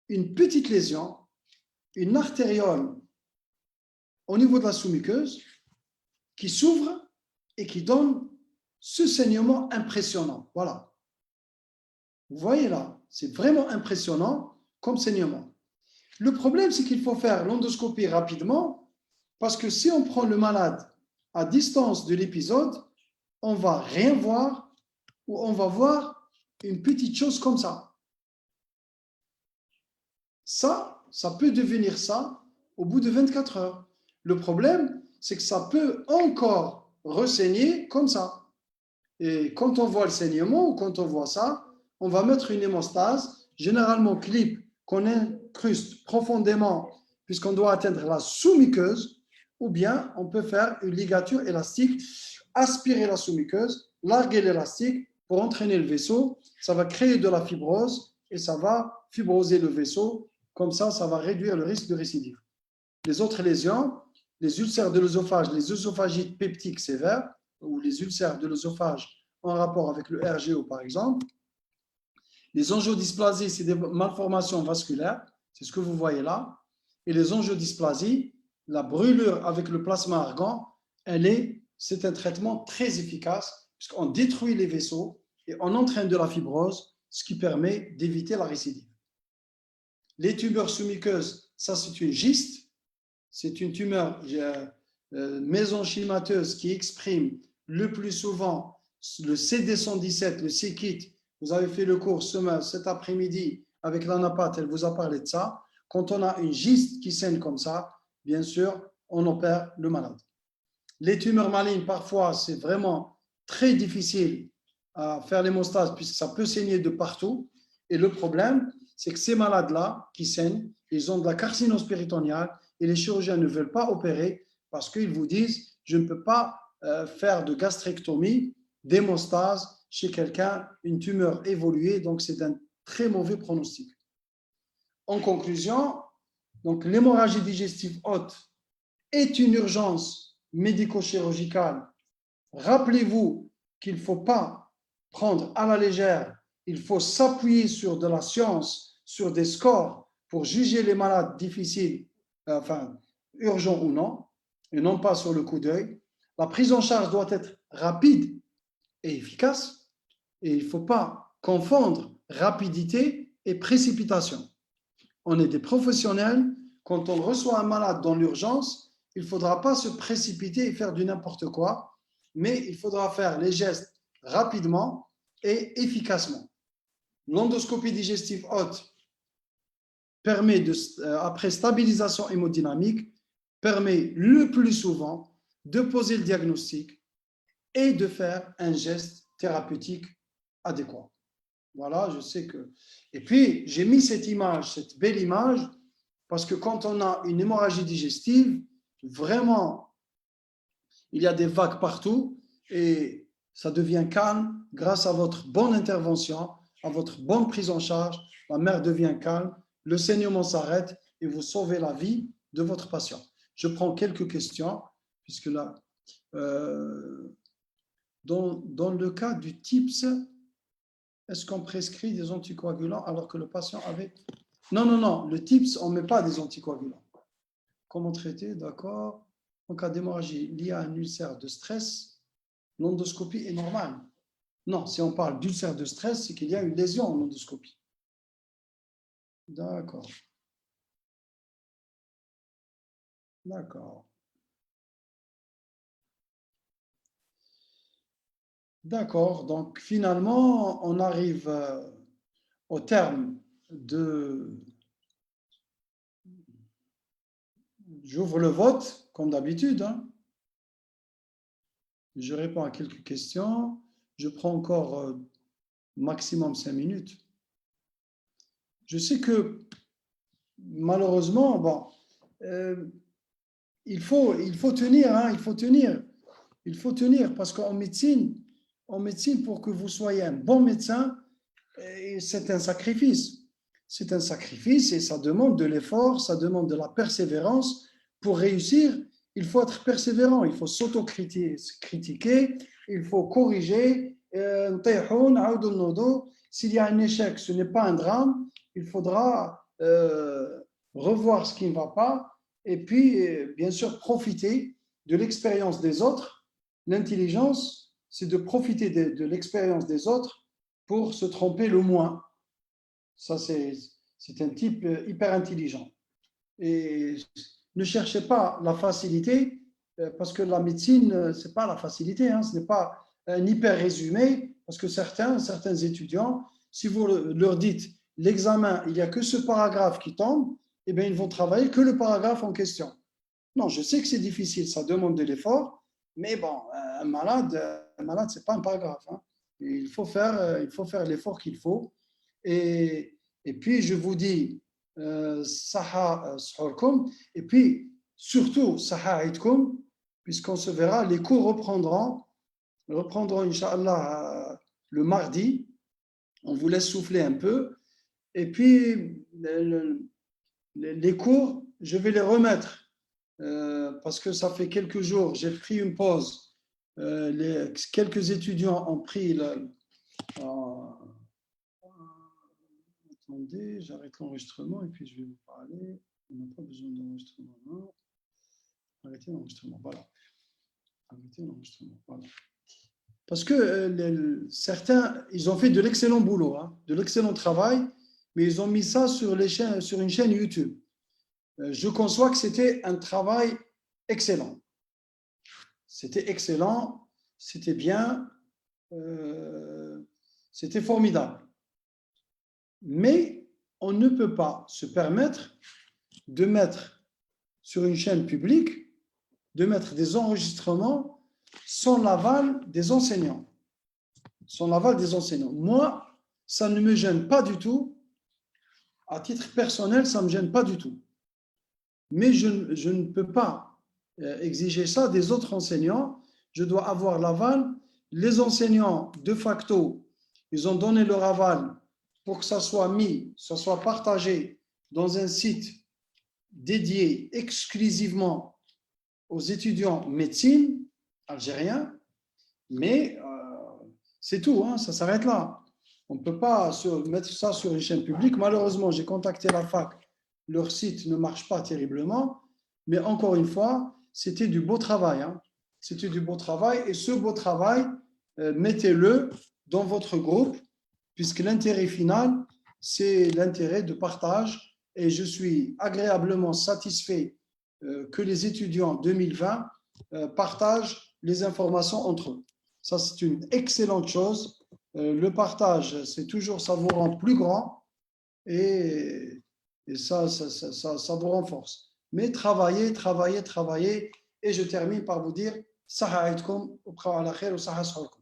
une petite lésion, une artériole au niveau de la sous-muqueuse qui s'ouvre et qui donne ce saignement impressionnant. Voilà. Vous voyez là, c'est vraiment impressionnant comme saignement. Le problème, c'est qu'il faut faire l'endoscopie rapidement parce que si on prend le malade à distance de l'épisode, on ne va rien voir ou on va voir une petite chose comme ça. Ça peut devenir ça au bout de 24 heures. Le problème, c'est que ça peut encore ressaigner comme ça. Et quand on voit le saignement ou quand on voit ça, on va mettre une hémostase, généralement clip, qu'on incruste profondément puisqu'on doit atteindre la sous-muqueuse, ou bien on peut faire une ligature élastique, aspirer la sous-muqueuse, larguer l'élastique pour entraîner le vaisseau. Ça va créer de la fibrose et ça va fibroser le vaisseau. Comme ça va réduire le risque de récidive. Les autres lésions, les ulcères de l'œsophage, les œsophagites peptiques sévères, ou les ulcères de l'œsophage en rapport avec le RGO par exemple, les angiodysplasies, c'est des malformations vasculaires, c'est ce que vous voyez là, et les angiodysplasies, la brûlure avec le plasma argan, c'est un traitement très efficace, puisqu'on détruit les vaisseaux et on entraîne de la fibrose, ce qui permet d'éviter la récidive. Les tumeurs sous-muqueuses, ça c'est une gyste, c'est une tumeur mésenchymateuse qui exprime le plus souvent le CD117, le C-KIT. Vous avez fait le cours cet après-midi avec l'anapathe, elle vous a parlé de ça. Quand on a une gyste qui saigne comme ça, bien sûr, on opère le malade. Les tumeurs malignes, parfois, c'est vraiment très difficile à faire l'hémostase puisque ça peut saigner de partout. Et le problème, c'est que ces malades-là qui saignent, ils ont de la carcinose péritoniale et les chirurgiens ne veulent pas opérer parce qu'ils vous disent « je ne peux pas faire de gastrectomie, d'hémostase chez quelqu'un, une tumeur évoluée, donc c'est un très mauvais pronostic. » En conclusion, donc l'hémorragie digestive haute est une urgence médico-chirurgicale. Rappelez-vous qu'il ne faut pas prendre à la légère, il faut s'appuyer sur de la science, sur des scores pour juger les malades difficiles, urgents ou non, et non pas sur le coup d'œil. La prise en charge doit être rapide et efficace, et il ne faut pas confondre rapidité et précipitation. On est des professionnels, quand on reçoit un malade dans l'urgence, il ne faudra pas se précipiter et faire du n'importe quoi, mais il faudra faire les gestes rapidement et efficacement. L'endoscopie digestive haute permet, après stabilisation hémodynamique, permet le plus souvent de poser le diagnostic et de faire un geste thérapeutique adéquat. Voilà, je sais que... Et puis, j'ai mis cette image, cette belle image, parce que quand on a une hémorragie digestive, vraiment, il y a des vagues partout et ça devient calme grâce à votre bonne intervention, à votre bonne prise en charge. La mère devient calme, le saignement s'arrête et vous sauvez la vie de votre patient. Je prends quelques questions, puisque là, dans le cas du TIPS, est-ce qu'on prescrit des anticoagulants alors que le patient avait... Non, le TIPS, on ne met pas des anticoagulants. Comment traiter, d'accord. En cas d'hémorragie liée à un ulcère de stress, l'endoscopie est normale. Non, si on parle d'ulcère de stress, c'est qu'il y a une lésion en endoscopie. D'accord. D'accord. D'accord. Donc, finalement, on arrive au terme de... J'ouvre le vote, comme d'habitude. Hein. Je réponds à quelques questions. Je prends encore maximum 5 minutes. Je sais que, malheureusement, bon, il faut tenir, hein, il faut tenir. Il faut tenir parce qu'en médecine, pour que vous soyez un bon médecin, c'est un sacrifice. C'est un sacrifice et ça demande de l'effort, ça demande de la persévérance. Pour réussir, il faut être persévérant, il faut s'autocritiquer, il faut corriger. S'il y a un échec, ce n'est pas un drame, il faudra revoir ce qui ne va pas et puis, bien sûr, profiter de l'expérience des autres. L'intelligence, c'est de profiter de l'expérience des autres pour se tromper le moins. Ça, c'est un type hyper intelligent. Et ne cherchez pas la facilité, parce que la médecine, ce n'est pas la facilité, hein, ce n'est pas un hyper résumé, parce que certains étudiants, si vous leur dites l'examen, il n'y a que ce paragraphe qui tombe, eh bien, ils vont travailler que le paragraphe en question. Non, je sais que c'est difficile, ça demande de l'effort, mais bon, un malade, ce n'est pas un paragraphe. Hein. Il faut faire l'effort qu'il faut. Et puis, je vous dis, Saha Sahorkum, et puis, surtout, Saha Aidkum, puisqu'on se verra, les cours reprendront, Inch'Allah, le mardi. On vous laisse souffler un peu. Et puis, les cours, je vais les remettre. Parce que ça fait quelques jours, j'ai pris une pause. Quelques étudiants ont pris attendez, j'arrête l'enregistrement et puis je vais vous parler. On n'a pas besoin d'enregistrement. Non. Arrêtez l'enregistrement. Voilà. Arrêtez l'enregistrement. Voilà. Parce que certains, ils ont fait de l'excellent boulot, hein, de l'excellent travail, mais ils ont mis ça sur une chaîne YouTube. Je conçois que c'était un travail excellent. C'était excellent, c'était bien, c'était formidable. Mais on ne peut pas se permettre de mettre sur une chaîne publique, de mettre des enregistrements sans l'aval des enseignants. Sans l'aval des enseignants. Moi, ça ne me gêne pas du tout. À titre personnel, ça ne me gêne pas du tout. Mais je ne peux pas exiger ça des autres enseignants. Je dois avoir l'aval. Les enseignants, de facto, ils ont donné leur aval pour que ça soit mis, ça soit partagé dans un site dédié exclusivement aux étudiants médecine algériens, mais c'est tout, hein, ça s'arrête là. On ne peut pas mettre ça sur une chaîne publique. Malheureusement, j'ai contacté la fac, leur site ne marche pas terriblement, mais encore une fois, c'était du beau travail. Hein. C'était du beau travail, et ce beau travail, mettez-le dans votre groupe, puisque l'intérêt final, c'est l'intérêt de partage, et je suis agréablement satisfait que les étudiants 2020 partagent les informations entre eux. Ça, c'est une excellente chose. Le partage, c'est toujours, ça vous rend plus grand, et ça vous renforce. Mais travaillez, et je termine par vous dire, Saha aidkoum, wa ala khair, wa saha sahurkoum.